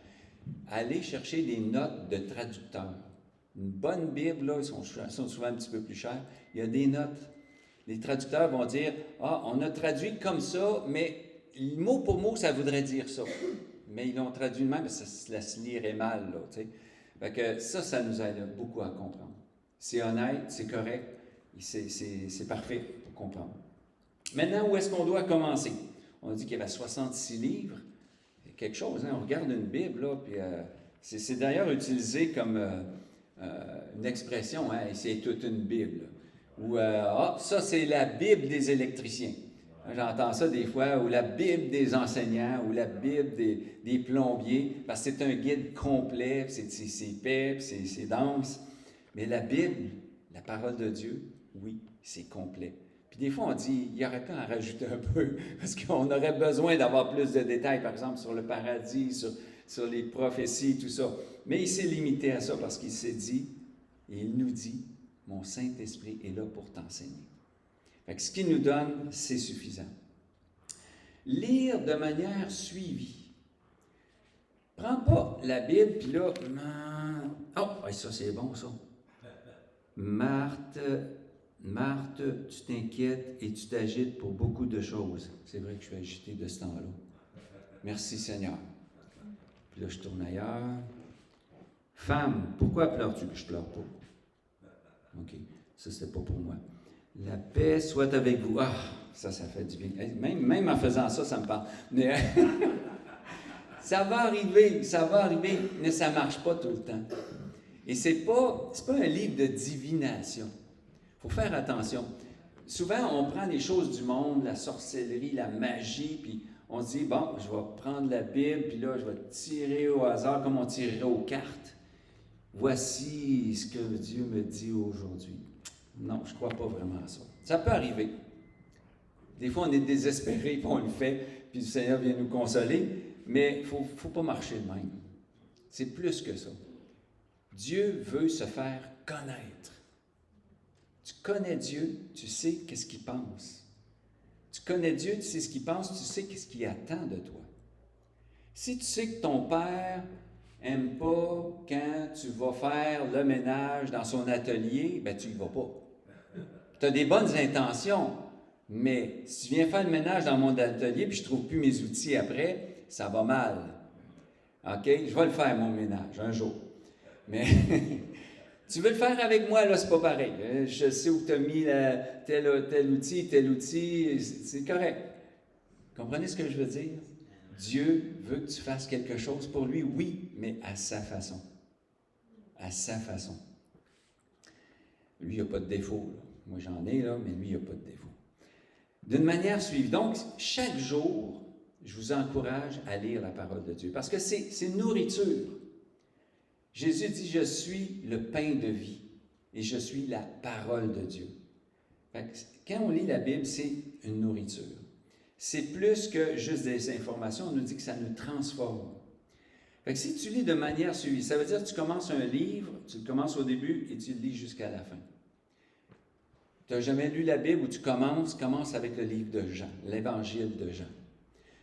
Speaker 1: Allez chercher des notes de traducteurs. Une bonne Bible, là, ils sont souvent un petit peu plus chers. Il y a des notes. Les traducteurs vont dire « Ah, on a traduit comme ça, mais mot pour mot, ça voudrait dire ça. » Mais ils l'ont traduit de même, parce que ça se lirait mal, là, tu sais. Fait que ça nous aide beaucoup à comprendre. C'est honnête, c'est correct, c'est parfait pour comprendre. Maintenant, où est-ce qu'on doit commencer? On a dit qu'il y avait 66 livres. C'est quelque chose, hein? On regarde une Bible, là, puis c'est d'ailleurs utilisé comme une expression, hein? C'est toute une Bible. Ou, ça, c'est la Bible des électriciens. J'entends ça des fois, ou la Bible des enseignants, ou la Bible des plombiers, parce que c'est un guide complet, c'est épais, c'est dense. Mais la Bible, la parole de Dieu, oui, c'est complet. Puis des fois, on dit, il y aurait pu en rajouter un peu, parce qu'on aurait besoin d'avoir plus de détails, par exemple, sur le paradis, sur les prophéties, tout ça. Mais il s'est limité à ça, parce qu'il s'est dit, et il nous dit, mon Saint-Esprit est là pour t'enseigner. Fait que ce qu'il nous donne, c'est suffisant. Lire de manière suivie. Prends pas la Bible, puis là, oh, ça c'est bon ça. Marthe, tu t'inquiètes et tu t'agites pour beaucoup de choses. C'est vrai que je suis agité de ce temps-là. Merci Seigneur. Puis là, je tourne ailleurs. Femme, pourquoi pleures-tu? Je pleure pas. OK, ça c'était pas pour moi. La paix soit avec vous. Ah, ça fait du bien. Même en faisant ça, ça me parle. Mais ça va arriver, mais ça ne marche pas tout le temps. Et c'est pas un livre de divination. Il faut faire attention. Souvent, on prend les choses du monde, la sorcellerie, la magie, puis on se dit, bon, je vais prendre la Bible, puis là, je vais tirer au hasard comme on tirerait aux cartes. Voici ce que Dieu me dit aujourd'hui. Non, je ne crois pas vraiment à ça. Ça peut arriver. Des fois, on est désespéré, puis on le fait, puis le Seigneur vient nous consoler, mais il ne faut pas marcher de même. C'est plus que ça. Dieu veut se faire connaître. Tu connais Dieu, tu sais qu'est-ce qu'il pense. Tu connais Dieu, tu sais ce qu'il pense, tu sais qu'est-ce qu'il attend de toi. Si tu sais que ton père n'aime pas quand tu vas faire le ménage dans son atelier, ben tu n'y vas pas. Tu as des bonnes intentions, mais si tu viens faire le ménage dans mon atelier puis je ne trouve plus mes outils après, ça va mal. OK? Je vais le faire, mon ménage, un jour. Mais tu veux le faire avec moi, là, c'est pas pareil. Je sais où tu as mis tel outil, c'est correct. Comprenez ce que je veux dire? Dieu veut que tu fasses quelque chose pour lui, oui, mais à sa façon. À sa façon. Lui, il n'a pas de défaut. Là. Moi, j'en ai, là, mais lui, il n'a pas de défaut. D'une manière suivie. Donc, chaque jour, je vous encourage à lire la parole de Dieu, parce que c'est nourriture. Jésus dit, je suis le pain de vie et je suis la parole de Dieu. Quand on lit la Bible, c'est une nourriture. C'est plus que juste des informations, on nous dit que ça nous transforme. Fait que si tu lis de manière suivie, ça veut dire que tu commences un livre, tu le commences au début et tu le lis jusqu'à la fin. Tu n'as jamais lu la Bible où tu commences avec le livre de Jean, l'évangile de Jean.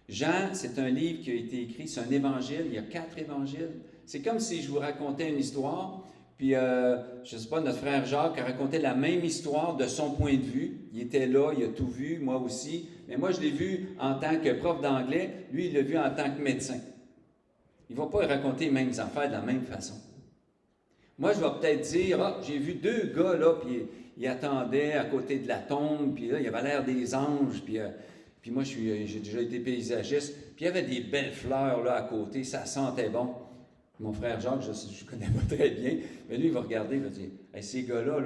Speaker 1: Jean, c'est un livre qui a été écrit, c'est un évangile, il y a 4 évangiles. C'est comme si je vous racontais une histoire, puis, je ne sais pas, notre frère Jacques a raconté la même histoire de son point de vue. Il était là, il a tout vu, moi aussi. Mais moi, je l'ai vu en tant que prof d'anglais, lui, il l'a vu en tant que médecin. Il ne va pas raconter les mêmes affaires de la même façon. Moi, je vais peut-être dire, j'ai vu 2 gars, là, puis ils attendaient à côté de la tombe, puis là, il avait l'air des anges, puis moi, j'ai déjà été paysagiste, puis il y avait des belles fleurs, là, à côté, ça sentait bon. Mon frère Jacques, je ne connais pas très bien, mais lui, il va regarder, il va dire, hey, ces gars-là,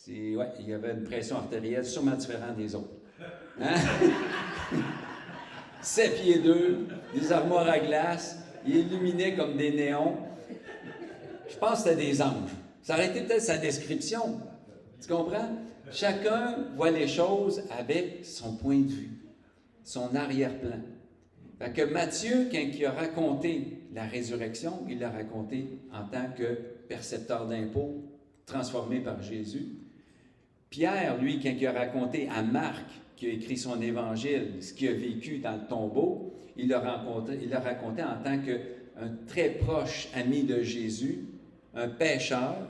Speaker 1: ouais, il y avait une pression artérielle sûrement différente des autres. Hein? 7 pieds 2, des armoires à glace, ils illuminaient comme des néons. Je pense que c'était des anges. Ça aurait été peut-être sa description. Tu comprends? Chacun voit les choses avec son point de vue, son arrière-plan. Fait que Matthieu, quand il a raconté la résurrection, il l'a raconté en tant que percepteur d'impôts, transformé par Jésus. Pierre, lui, quand il a raconté à Marc, qui a écrit son évangile, ce qu'il a vécu dans le tombeau, il l'a raconté en tant qu'un très proche ami de Jésus, un pécheur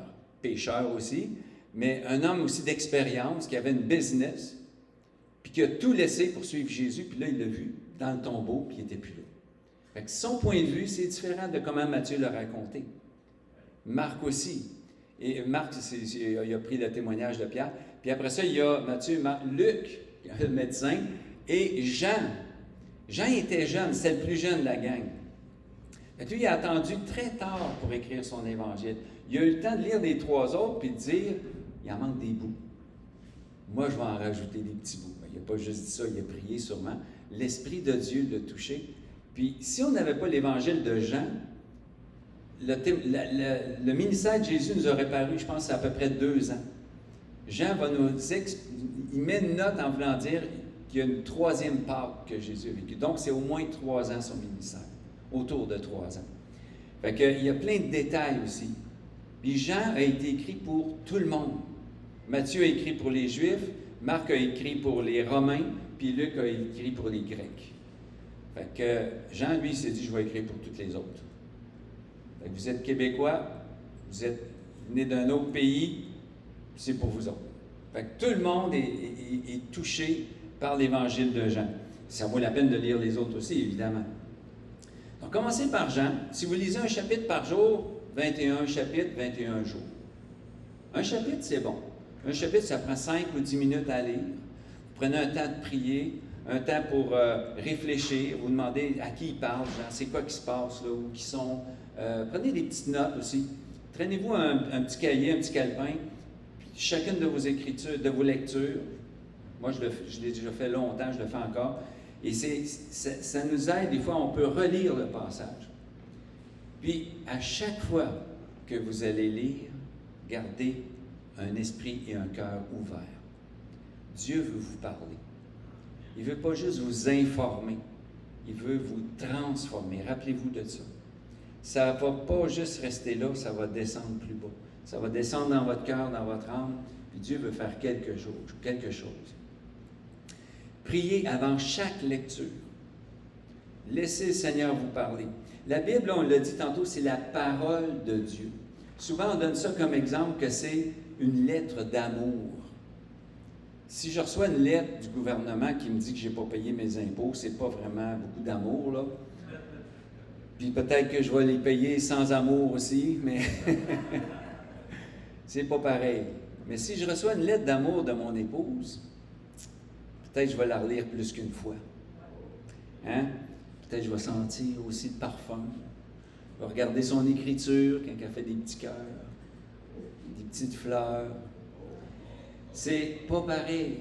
Speaker 1: aussi, mais un homme aussi d'expérience, qui avait une business, puis qui a tout laissé pour suivre Jésus, puis là, il l'a vu dans le tombeau, puis il n'était plus là. Fait que son point de vue, c'est différent de comment Matthieu l'a raconté. Marc aussi. Et Marc, il a pris le témoignage de Pierre. Puis après ça, il y a Matthieu, Luc, le médecin, et Jean. Jean était jeune, c'est le plus jeune de la gang. Et lui, il a attendu très tard pour écrire son évangile. Il a eu le temps de lire les 3 autres puis de dire, il en manque des bouts. Moi, je vais en rajouter des petits bouts. Il n'a pas juste dit ça, il a prié sûrement. L'Esprit de Dieu l'a touché. Puis, si on n'avait pas l'évangile de Jean, le ministère de Jésus nous aurait paru, je pense, à peu près 2 ans. Jean va nous il met une note en voulant dire qu'il y a une 3e Pâque que Jésus a vécue. Donc, c'est au moins 3 ans son ministère, autour de 3 ans. Fait qu'il y a plein de détails aussi. Puis Jean a été écrit pour tout le monde. Matthieu a écrit pour les Juifs, Marc a écrit pour les Romains, puis Luc a écrit pour les Grecs. Fait que Jean, lui, s'est dit, je vais écrire pour toutes les autres. Fait que vous êtes Québécois, vous êtes nés d'un autre pays, c'est pour vous autres. Fait que tout le monde est touché par l'Évangile de Jean. Ça vaut la peine de lire les autres aussi, évidemment. Donc, commencez par Jean. Si vous lisez un chapitre par jour, 21 chapitres, 21 jours. Un chapitre, c'est bon. Un chapitre, ça prend 5 ou 10 minutes à lire. Vous prenez un temps de prier, un temps pour réfléchir, vous demandez à qui il parle, Jean, c'est quoi qui se passe là, où qui sont. Prenez des petites notes aussi. Traînez-vous un petit cahier, un petit calepin, puis chacune de vos écritures, de vos lectures. Moi, je l'ai déjà fait longtemps, je le fais encore. Et ça nous aide, des fois, on peut relire le passage. Puis, à chaque fois que vous allez lire, gardez un esprit et un cœur ouverts. Dieu veut vous parler. Il ne veut pas juste vous informer, il veut vous transformer. Rappelez-vous de ça. Ça ne va pas juste rester là, ça va descendre plus bas. Ça va descendre dans votre cœur, dans votre âme, puis Dieu veut faire quelque chose. Priez avant chaque lecture. Laissez le Seigneur vous parler. La Bible, on l'a dit tantôt, c'est la parole de Dieu. Souvent, on donne ça comme exemple que c'est une lettre d'amour. Si je reçois une lettre du gouvernement qui me dit que je n'ai pas payé mes impôts, c'est pas vraiment beaucoup d'amour, là. Puis peut-être que je vais les payer sans amour aussi, mais c'est pas pareil. Mais si je reçois une lettre d'amour de mon épouse, peut-être que je vais la relire plus qu'une fois. Hein? Peut-être que je vais sentir aussi le parfum. Je vais regarder son écriture quand elle fait des petits cœurs, des petites fleurs. C'est pas pareil.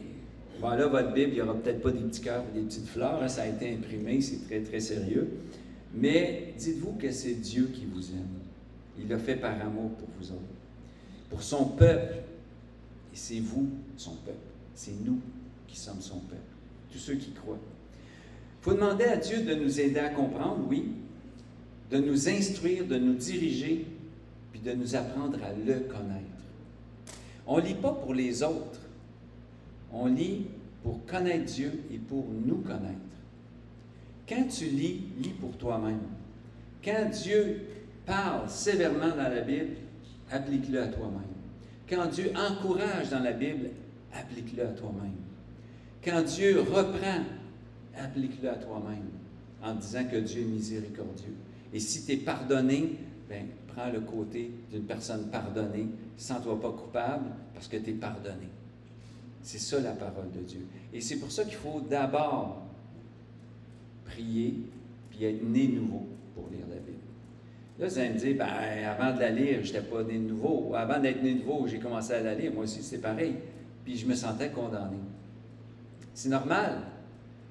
Speaker 1: Bon, là, votre Bible, il n'y aura peut-être pas des petits cœurs et des petites fleurs. Là, ça a été imprimé, c'est très, très sérieux. Mais dites-vous que c'est Dieu qui vous aime. Il l'a fait par amour pour vous autres. Pour son peuple. Et c'est vous, son peuple. C'est nous qui sommes son peuple. Tous ceux qui croient. Il faut demander à Dieu de nous aider à comprendre, oui, de nous instruire, de nous diriger, puis de nous apprendre à le connaître. On ne lit pas pour les autres. On lit pour connaître Dieu et pour nous connaître. Quand tu lis, lis pour toi-même. Quand Dieu parle sévèrement dans la Bible, applique-le à toi-même. Quand Dieu encourage dans la Bible, applique-le à toi-même. Quand Dieu reprend, applique-le à toi-même en disant que Dieu est miséricordieux. Et si tu es pardonné, bien, prends le côté d'une personne pardonnée, sens-toi pas coupable parce que tu es pardonné. C'est ça la parole de Dieu. Et c'est pour ça qu'il faut d'abord prier puis être né nouveau pour lire la Bible. Là, vous allez me dire, ben, avant de la lire, je n'étais pas né de nouveau. Ou avant d'être né de nouveau, j'ai commencé à la lire. Moi aussi, c'est pareil. Puis je me sentais condamné. C'est normal.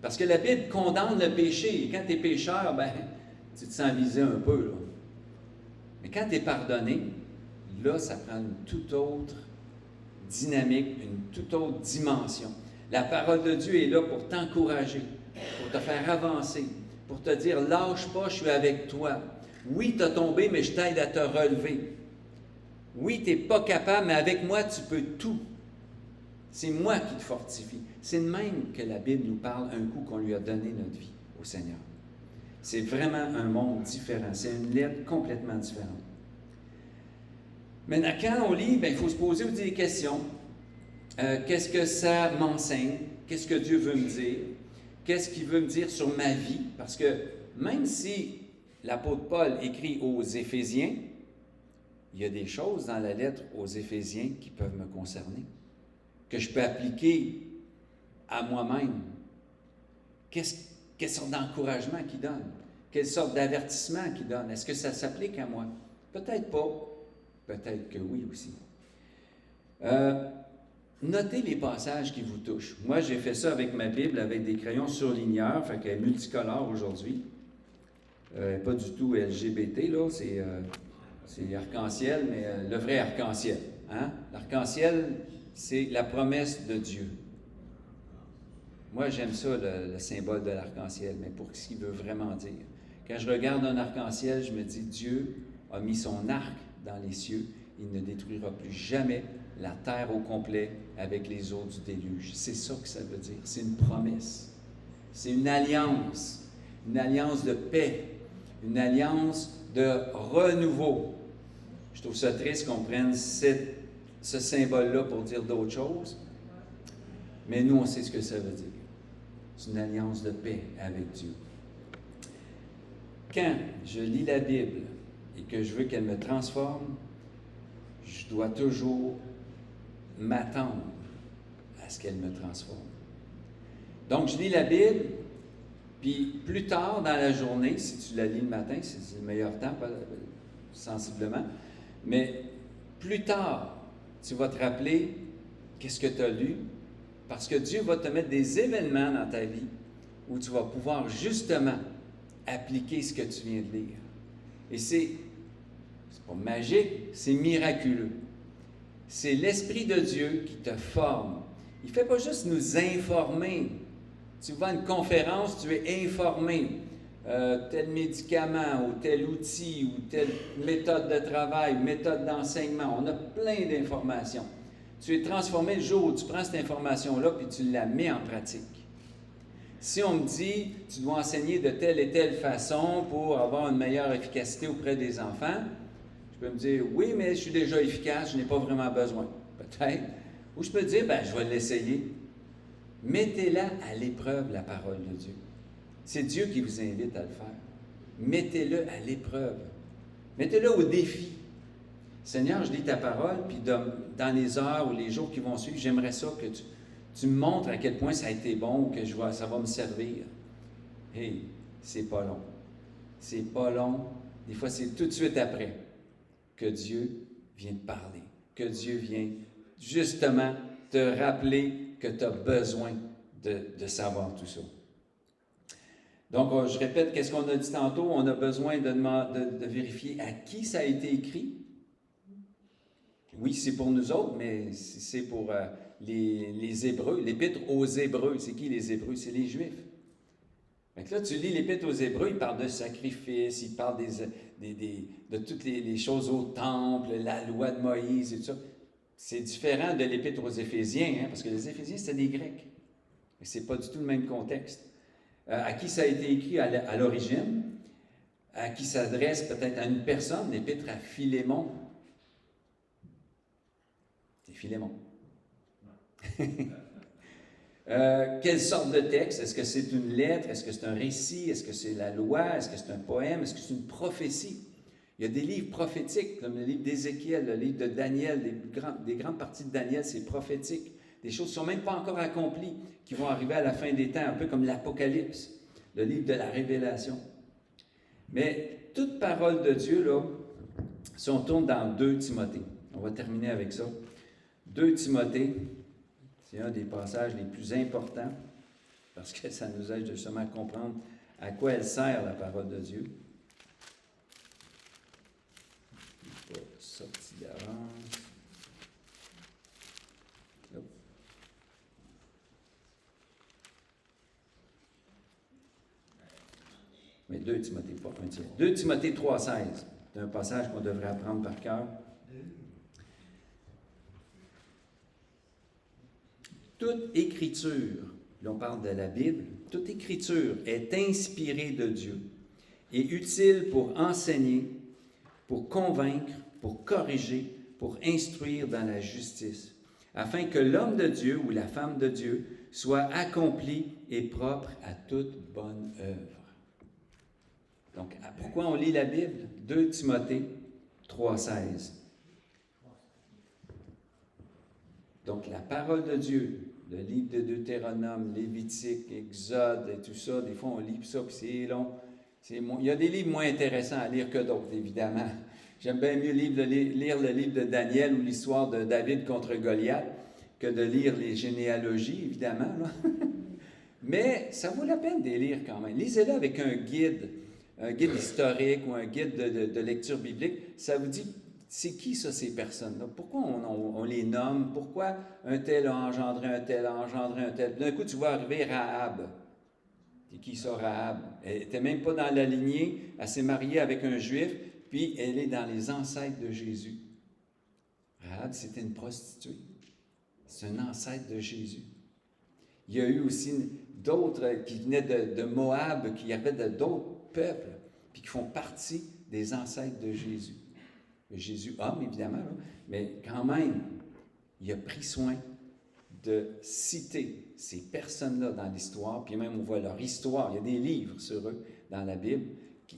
Speaker 1: Parce que la Bible condamne le péché. Et quand tu es pécheur, ben, tu te sens visé un peu, là. Mais quand tu es pardonné, là, ça prend une toute autre dynamique, une toute autre dimension. La parole de Dieu est là pour t'encourager, pour te faire avancer, pour te dire, lâche pas, je suis avec toi. Oui, tu as tombé, mais je t'aide à te relever. Oui, tu n'es pas capable, mais avec moi, tu peux tout. C'est moi qui te fortifie. C'est de même que la Bible nous parle un coup qu'on lui a donné notre vie au Seigneur. C'est vraiment un monde différent. C'est une lettre complètement différente. Maintenant, quand on lit, il faut se poser aussi des questions. Qu'est-ce que ça m'enseigne? Qu'est-ce que Dieu veut me dire? Qu'est-ce qu'il veut me dire sur ma vie? Parce que même si l'apôtre Paul écrit aux Éphésiens, il y a des choses dans la lettre aux Éphésiens qui peuvent me concerner, que je peux appliquer à moi-même? Quelle sorte d'encouragement qu'il donne? Quelle sorte d'avertissement qu'il donne? Est-ce que ça s'applique à moi? Peut-être pas. Peut-être que oui aussi. Notez les passages qui vous touchent. Moi, j'ai fait ça avec ma Bible, avec des crayons surligneurs, fait qu'elle est multicolore aujourd'hui. Pas du tout LGBT, là, c'est arc-en-ciel, mais le vrai arc-en-ciel. Hein? L'arc-en-ciel, c'est la promesse de Dieu. Moi, j'aime ça, le symbole de l'arc-en-ciel, mais pour ce qu'il veut vraiment dire. Quand je regarde un arc-en-ciel, je me dis, Dieu a mis son arc dans les cieux. Il ne détruira plus jamais la terre au complet avec les eaux du déluge. C'est ça que ça veut dire. C'est une promesse. C'est une alliance de paix, une alliance de renouveau. Je trouve ça triste qu'on prenne ce symbole-là pour dire d'autres choses, mais nous, on sait ce que ça veut dire. C'est une alliance de paix avec Dieu. Quand je lis la Bible et que je veux qu'elle me transforme, je dois toujours m'attendre à ce qu'elle me transforme. Donc, je lis la Bible, puis plus tard dans la journée, si tu la lis le matin, c'est le meilleur temps, sensiblement, mais plus tard, tu vas te rappeler qu'est-ce que tu as lu, parce que Dieu va te mettre des événements dans ta vie où tu vas pouvoir justement appliquer ce que tu viens de lire. Et c'est pas magique, c'est miraculeux. C'est l'Esprit de Dieu qui te forme. Il ne fait pas juste nous informer. Tu vas à une conférence, tu es informé. Tel médicament ou tel outil ou telle méthode de travail, méthode d'enseignement. On a plein d'informations. Tu es transformé le jour où tu prends cette information-là puis tu la mets en pratique. Si on me dit, tu dois enseigner de telle et telle façon pour avoir une meilleure efficacité auprès des enfants, je peux me dire, oui, mais je suis déjà efficace, je n'ai pas vraiment besoin. Peut-être. Ou je peux dire, je vais l'essayer. Mettez-la à l'épreuve, la parole de Dieu. C'est Dieu qui vous invite à le faire. Mettez-le à l'épreuve. Mettez-le au défi. Seigneur, je lis ta parole, puis dans les heures ou les jours qui vont suivre, j'aimerais ça que tu me montres à quel point ça a été bon ou que ça va me servir. Hey, c'est pas long. C'est pas long. Des fois, c'est tout de suite après que Dieu vient te parler, que Dieu vient justement te rappeler que tu as besoin de savoir tout ça. Donc, je répète, qu'est-ce qu'on a dit tantôt? On a besoin de vérifier à qui ça a été écrit. Oui, c'est pour nous autres, mais c'est pour les Hébreux. L'Épître aux Hébreux, c'est qui les Hébreux? C'est les Juifs. Donc là, tu lis l'Épître aux Hébreux, il parle de sacrifices, il parle de toutes les choses au temple, la loi de Moïse et tout ça. C'est différent de l'Épître aux Éphésiens, parce que les Éphésiens, c'était des Grecs. Mais ce n'est pas du tout le même contexte. À qui ça a été écrit à l'origine, à qui s'adresse peut-être à une personne, l'Épître à Philémon. C'est Philémon. Quelle sorte de texte? Est-ce que c'est une lettre? Est-ce que c'est un récit? Est-ce que c'est la loi? Est-ce que c'est un poème? Est-ce que c'est une prophétie? Il y a des livres prophétiques, comme le livre d'Ézéchiel, le livre de Daniel, des grandes parties de Daniel, c'est prophétique. Des choses qui ne sont même pas encore accomplies, qui vont arriver à la fin des temps, un peu comme l'Apocalypse, le livre de la Révélation. Mais toute parole de Dieu, là, si on tourne dans 2 Timothée, on va terminer avec ça. 2 Timothée, c'est un des passages les plus importants, parce que ça nous aide justement à comprendre à quoi elle sert, la parole de Dieu. Pas sorti d'avance. Hop. Mais 2 Timothée, pas 1 Timothée. 2 Timothée 3,16. C'est un passage qu'on devrait apprendre par cœur. Toute écriture, là on parle de la Bible, toute écriture est inspirée de Dieu et utile pour enseigner, pour convaincre, pour corriger, pour instruire dans la justice, afin que l'homme de Dieu ou la femme de Dieu soit accompli et propre à toute bonne œuvre. Donc, pourquoi on lit la Bible? 2 Timothée 3,16. Donc, la parole de Dieu Le livre de Deutéronome, Lévitique, Exode et tout ça, des fois on lit ça, puis c'est long. Il y a des livres moins intéressants à lire que d'autres, évidemment. J'aime bien mieux lire le livre de Daniel ou l'histoire de David contre Goliath que de lire les généalogies, évidemment. Là. Mais ça vaut la peine de les lire quand même. Lisez-le avec un guide historique ou un guide de lecture biblique. Ça vous dit, c'est qui ça, ces personnes-là? Pourquoi on les nomme? Pourquoi un tel a engendré un tel, a engendré un tel? D'un coup, tu vois arriver Rahab. C'est qui ça, Rahab? Elle n'était même pas dans la lignée. Elle s'est mariée avec un juif, puis elle est dans les ancêtres de Jésus. Rahab, c'était une prostituée. C'est un ancêtre de Jésus. Il y a eu aussi d'autres qui venaient de Moab, qui avaient d'autres peuples, puis qui font partie des ancêtres de Jésus. Jésus homme, évidemment, là, mais quand même, il a pris soin de citer ces personnes-là dans l'histoire, puis même on voit leur histoire. Il y a des livres sur eux dans la Bible,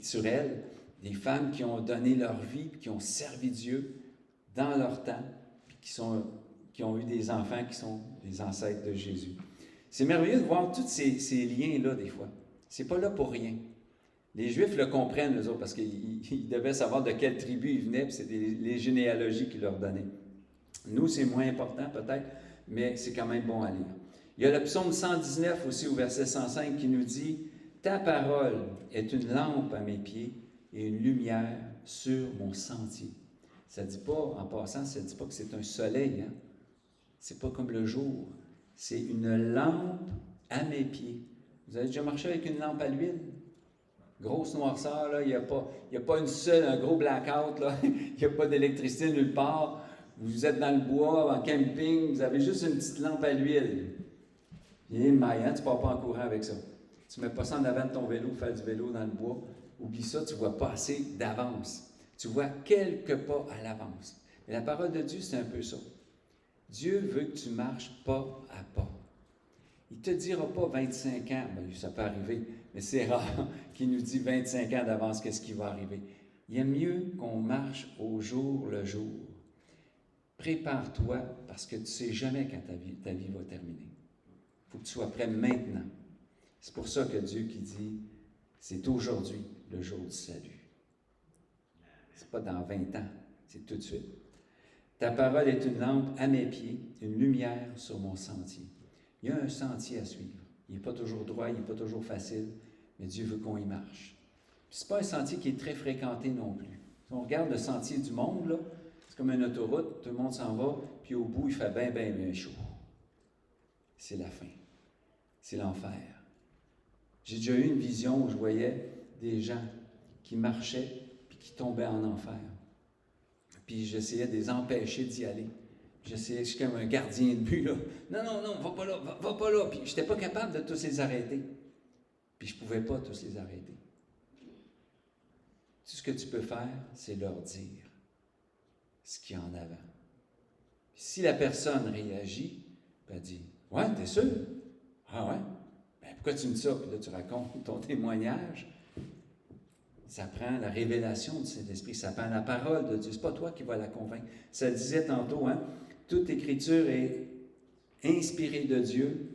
Speaker 1: sur elles, des femmes qui ont donné leur vie, qui ont servi Dieu dans leur temps, puis qui ont eu des enfants qui sont des ancêtres de Jésus. C'est merveilleux de voir tous ces liens-là, des fois. C'est pas là pour rien. Les Juifs le comprennent, eux autres, parce qu'ils devaient savoir de quelle tribu ils venaient, puis c'était les généalogies qu'ils leur donnaient. Nous, c'est moins important, peut-être, mais c'est quand même bon à lire. Il y a le psaume 119 aussi, au verset 105, qui nous dit « Ta parole est une lampe à mes pieds et une lumière sur mon sentier. » Ça ne dit pas, en passant, ça ne dit pas que c'est un soleil, hein? C'est pas comme le jour. C'est une lampe à mes pieds. Vous avez déjà marché avec une lampe à l'huile? Grosse noirceur, là, il n'y a pas un gros blackout, là. Il n'y a pas d'électricité nulle part. Vous êtes dans le bois, en camping, vous avez juste une petite lampe à l'huile. Et maillant, tu ne pars pas en courant avec ça. Tu ne mets pas ça en avant de ton vélo, faire du vélo dans le bois. Oublie ça, tu ne vois pas assez d'avance. Tu vois quelques pas à l'avance. Mais la parole de Dieu, c'est un peu ça. Dieu veut que tu marches pas à pas. Il ne te dira pas 25 ans, bien, ça peut arriver, mais c'est rare qu'il nous dit 25 ans d'avance qu'est-ce qui va arriver. Il est mieux qu'on marche au jour le jour. Prépare-toi parce que tu ne sais jamais quand ta vie va terminer. Il faut que tu sois prêt maintenant. C'est pour ça que Dieu qui dit, c'est aujourd'hui le jour du salut. Ce n'est pas dans 20 ans, c'est tout de suite. Ta parole est une lampe à mes pieds, une lumière sur mon sentier. Il y a un sentier à suivre. Il n'est pas toujours droit, il n'est pas toujours facile, mais Dieu veut qu'on y marche. Ce n'est pas un sentier qui est très fréquenté non plus. Si on regarde le sentier du monde, là, c'est comme une autoroute, tout le monde s'en va, puis au bout, il fait bien chaud. C'est la fin. C'est l'enfer. J'ai déjà eu une vision où je voyais des gens qui marchaient puis qui tombaient en enfer. Puis j'essayais de les empêcher d'y aller. J'essayais, je suis comme un gardien de but, là. Non, va pas là, va pas là. Puis je n'étais pas capable de tous les arrêter. Puis je ne pouvais pas tous les arrêter. Tout ce que tu peux faire, c'est leur dire ce qu'il y a en avant. Puis si la personne réagit, puis elle dit « Ouais, t'es sûr? Ah ouais? Ben pourquoi tu me dis ça? » Puis là, tu racontes ton témoignage. Ça prend la révélation du Saint-Esprit, ça prend la parole de Dieu. Ce n'est pas toi qui vas la convaincre. Ça le disait tantôt, hein? Toute écriture est inspirée de Dieu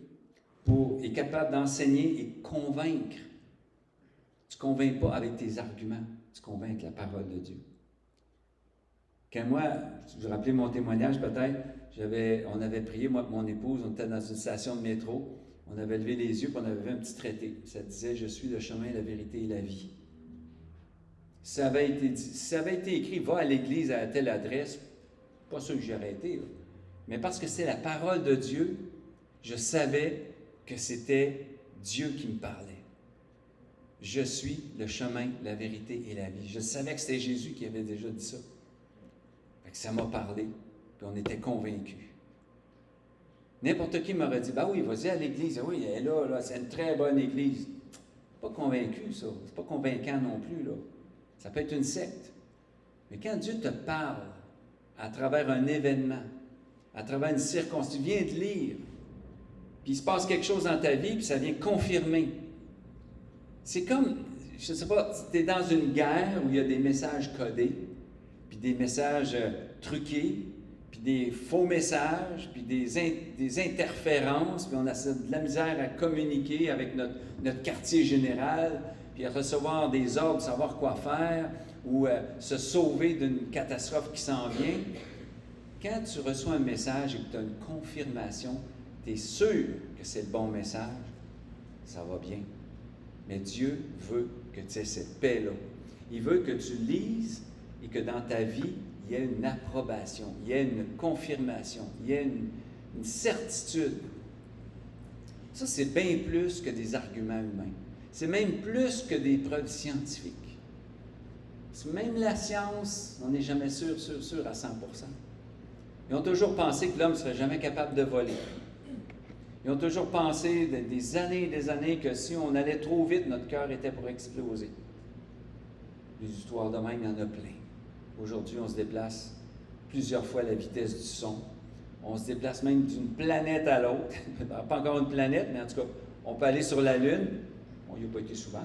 Speaker 1: est capable d'enseigner et convaincre. Tu ne convaincs pas avec tes arguments, tu convaincs avec la parole de Dieu. Quand moi, vous vous rappelez mon témoignage peut-être, on avait prié, moi et mon épouse, on était dans une station de métro, on avait levé les yeux et on avait vu un petit traité. Ça disait « Je suis le chemin, la vérité et la vie ». Si ça avait été écrit « Va à l'église à telle adresse », pas sûr que j'y aurais été, là. Mais parce que c'est la parole de Dieu, je savais que c'était Dieu qui me parlait. Je suis le chemin, la vérité et la vie. Je savais que c'était Jésus qui avait déjà dit ça. Fait que ça m'a parlé, puis on était convaincus. N'importe qui m'aurait dit « Ben oui, vas-y à l'église. Oui, elle est là, c'est une très bonne église. » Pas convaincu, ça. C'est pas convaincant non plus, là. Ça peut être une secte. Mais quand Dieu te parle à travers un événement, à travers une circonstance, tu viens de lire, puis il se passe quelque chose dans ta vie, puis ça vient confirmer. C'est comme, je ne sais pas, tu es dans une guerre où il y a des messages codés, puis des messages truqués, puis des faux messages, puis des interférences, puis on a de la misère à communiquer avec notre quartier général, puis à recevoir des ordres, savoir quoi faire, ou se sauver d'une catastrophe qui s'en vient. Quand tu reçois un message et que tu as une confirmation, tu es sûr que c'est le bon message, ça va bien. Mais Dieu veut que tu aies cette paix-là. Il veut que tu lises et que dans ta vie, il y ait une approbation, il y ait une confirmation, il y ait une certitude. Ça, c'est bien plus que des arguments humains. C'est même plus que des preuves scientifiques. Même la science, on n'est jamais sûr à 100%. Ils ont toujours pensé que l'homme ne serait jamais capable de voler. Ils ont toujours pensé des années et des années que si on allait trop vite, notre cœur était pour exploser. Les histoires de même, il y en a plein. Aujourd'hui, on se déplace plusieurs fois la vitesse du son. On se déplace même d'une planète à l'autre. Pas encore une planète, mais en tout cas, on peut aller sur la Lune. On n'y a pas été souvent.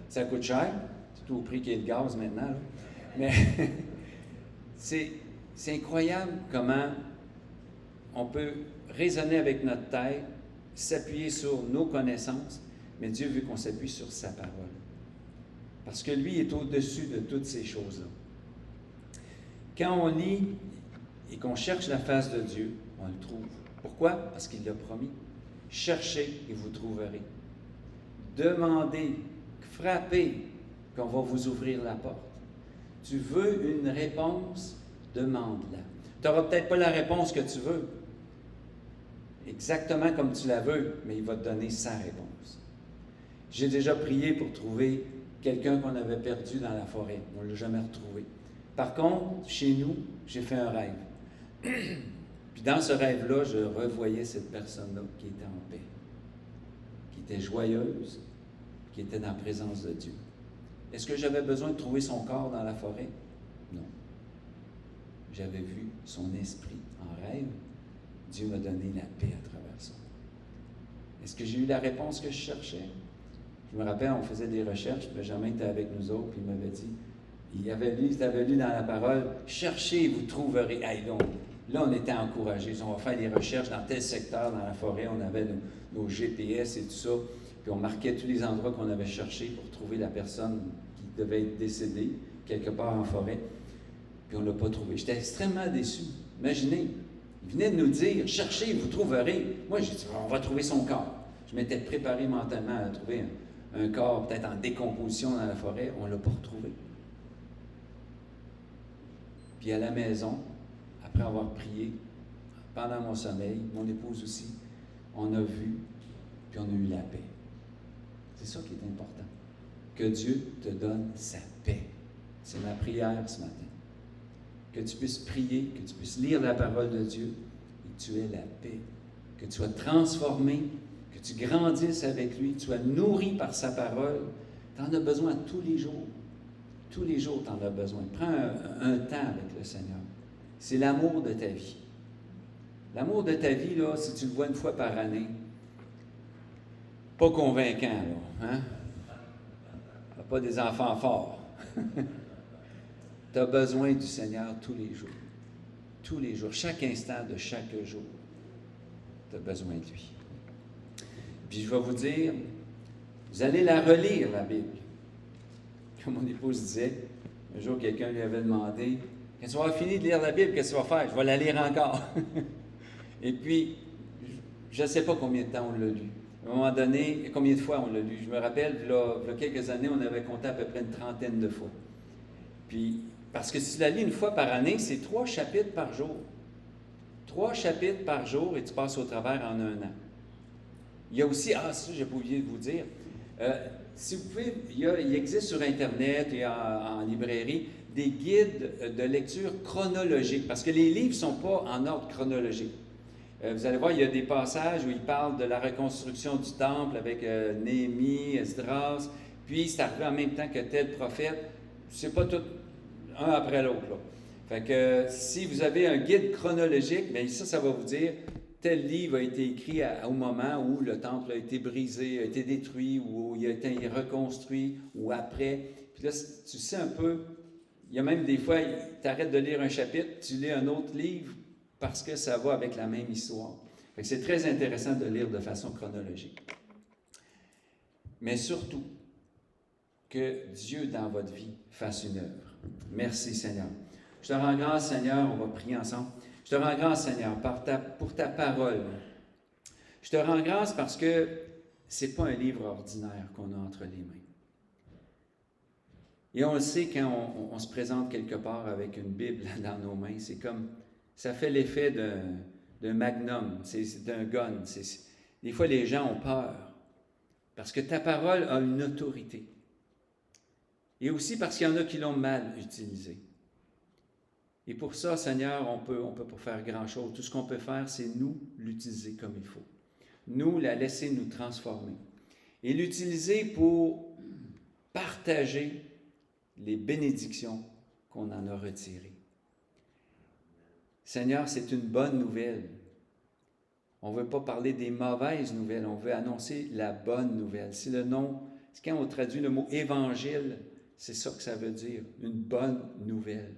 Speaker 1: Ça coûte cher. C'est au prix qu'il y a le gaz maintenant. Là. Mais c'est incroyable comment on peut raisonner avec notre tête, s'appuyer sur nos connaissances, mais Dieu veut qu'on s'appuie sur sa parole. Parce que lui est au-dessus de toutes ces choses-là. Quand on lit et qu'on cherche la face de Dieu, on le trouve. Pourquoi? Parce qu'il l'a promis. Cherchez et vous trouverez. Demandez, frappez, qu'on va vous ouvrir la porte. Tu veux une réponse? Demande-la. Tu n'auras peut-être pas la réponse que tu veux, exactement comme tu la veux, mais il va te donner sa réponse. J'ai déjà prié pour trouver quelqu'un qu'on avait perdu dans la forêt. On ne l'a jamais retrouvé. Par contre, chez nous, j'ai fait un rêve. Puis dans ce rêve-là, je revoyais cette personne-là qui était en paix, qui était joyeuse, qui était dans la présence de Dieu. Est-ce que j'avais besoin de trouver son corps dans la forêt? Non. J'avais vu son esprit en rêve. Dieu m'a donné la paix à travers ça. Est-ce que j'ai eu la réponse que je cherchais? Je me rappelle, on faisait des recherches, Benjamin était avec nous autres, puis il m'avait dit, il avait lu dans la parole, « Cherchez et vous trouverez. » Hey, là, on était encouragés. On va faire des recherches dans tel secteur, dans la forêt, on avait nos GPS et tout ça, puis on marquait tous les endroits qu'on avait cherchés pour trouver la personne qui devait être décédée, quelque part en forêt, puis on ne l'a pas trouvé. J'étais extrêmement déçu. Imaginez, il venait de nous dire, « Cherchez et vous trouverez. » Moi, j'ai dit, « On va trouver son corps. » Je m'étais préparé mentalement à trouver un corps peut-être en décomposition dans la forêt. On ne l'a pas retrouvé. Puis à la maison, après avoir prié, pendant mon sommeil, mon épouse aussi, on a vu, puis on a eu la paix. C'est ça qui est important. Que Dieu te donne sa paix. C'est ma prière ce matin. Que tu puisses prier, que tu puisses lire la parole de Dieu et que tu aies la paix. Que tu sois transformé, que tu grandisses avec lui, que tu sois nourri par sa parole. Tu en as besoin tous les jours. Tous les jours, tu en as besoin. Prends un temps avec le Seigneur. C'est l'amour de ta vie. L'amour de ta vie, là, si tu le vois une fois par année, pas convaincant, là. Hein? Pas des enfants forts. Tu as besoin du Seigneur tous les jours. Tous les jours. Chaque instant de chaque jour. Tu as besoin de lui. Puis je vais vous dire, vous allez la relire, la Bible. Comme mon épouse disait, un jour, quelqu'un lui avait demandé, « Quand tu vas avoir fini de lire la Bible, qu'est-ce que tu vas faire? » « Je vais la lire encore. » Et puis, je ne sais pas combien de temps on l'a lu. À un moment donné, combien de fois on l'a lu? Je me rappelle, il y a quelques années, on avait compté à peu près une trentaine de fois. Puis, parce que si tu la lis une fois par année, c'est 3 chapitres par jour. 3 chapitres par jour et tu passes au travers en un an. Il y a aussi, ça, j'ai pas oublié de vous dire, si vous pouvez, il existe sur Internet et en librairie des guides de lecture chronologique, parce que les livres ne sont pas en ordre chronologique. Vous allez voir, il y a des passages où il parle de la reconstruction du temple avec Néhémie, Esdras, puis c'est arrivé en même temps que tel prophète. C'est pas tout un après l'autre, là. Fait que si vous avez un guide chronologique, bien ça va vous dire tel livre a été écrit au moment où le temple a été brisé, a été détruit, ou il a été reconstruit, ou après. Puis là, tu sais un peu il y a même des fois, tu arrêtes de lire un chapitre, tu lis un autre livre parce que ça va avec la même histoire. Fait que c'est très intéressant de lire de façon chronologique. Mais surtout, que Dieu dans votre vie fasse une œuvre. Merci Seigneur. Je te rends grâce Seigneur, on va prier ensemble. Je te rends grâce Seigneur pour ta parole. Je te rends grâce parce que ce n'est pas un livre ordinaire qu'on a entre les mains. Et on le sait quand on se présente quelque part avec une Bible dans nos mains, c'est comme, ça fait l'effet d'un magnum, c'est d'un gun. Des fois, les gens ont peur parce que ta parole a une autorité. Et aussi parce qu'il y en a qui l'ont mal utilisée. Et pour ça, Seigneur, on peut pas faire grand-chose. Tout ce qu'on peut faire, c'est nous l'utiliser comme il faut. Nous, la laisser nous transformer. Et l'utiliser pour partager les bénédictions qu'on en a retirées. Seigneur, c'est une bonne nouvelle. On ne veut pas parler des mauvaises nouvelles, on veut annoncer la bonne nouvelle. C'est quand on traduit le mot évangile, c'est ça que ça veut dire, une bonne nouvelle.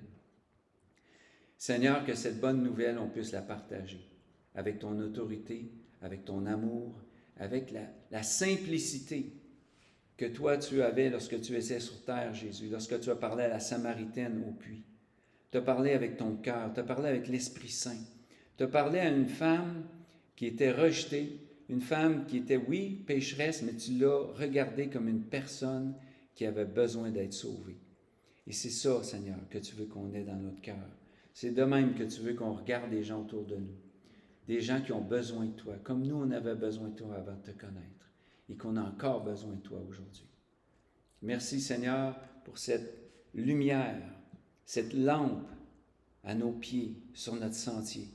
Speaker 1: Seigneur, que cette bonne nouvelle, on puisse la partager avec ton autorité, avec ton amour, avec la simplicité que toi tu avais lorsque tu étais sur terre, Jésus, lorsque tu as parlé à la Samaritaine au puits. Tu as parlé avec ton cœur, tu as parlé avec l'Esprit Saint. Tu as parlé à une femme qui était rejetée, une femme qui était, oui, pécheresse, mais tu l'as regardée comme une personne qui avait besoin d'être sauvée. Et c'est ça, Seigneur, que tu veux qu'on ait dans notre cœur. C'est de même que tu veux qu'on regarde les gens autour de nous. Des gens qui ont besoin de toi, comme nous, on avait besoin de toi avant de te connaître. Et qu'on a encore besoin de toi aujourd'hui. Merci Seigneur pour cette lumière, cette lampe à nos pieds sur notre sentier,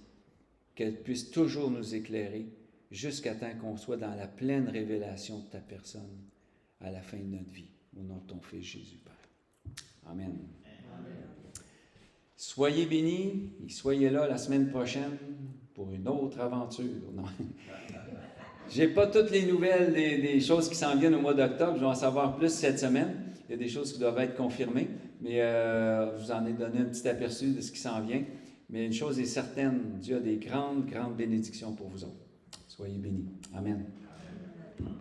Speaker 1: qu'elle puisse toujours nous éclairer jusqu'à temps qu'on soit dans la pleine révélation de ta personne à la fin de notre vie. Au nom de ton Fils Jésus, Père. Amen. Amen. Soyez bénis et soyez là la semaine prochaine pour une autre aventure. Non. Je n'ai pas toutes les nouvelles des choses qui s'en viennent au mois d'octobre. Je vais en savoir plus cette semaine. Il y a des choses qui doivent être confirmées, mais je vous en ai donné un petit aperçu de ce qui s'en vient. Mais une chose est certaine, Dieu a des grandes, grandes bénédictions pour vous autres. Soyez bénis. Amen. Amen.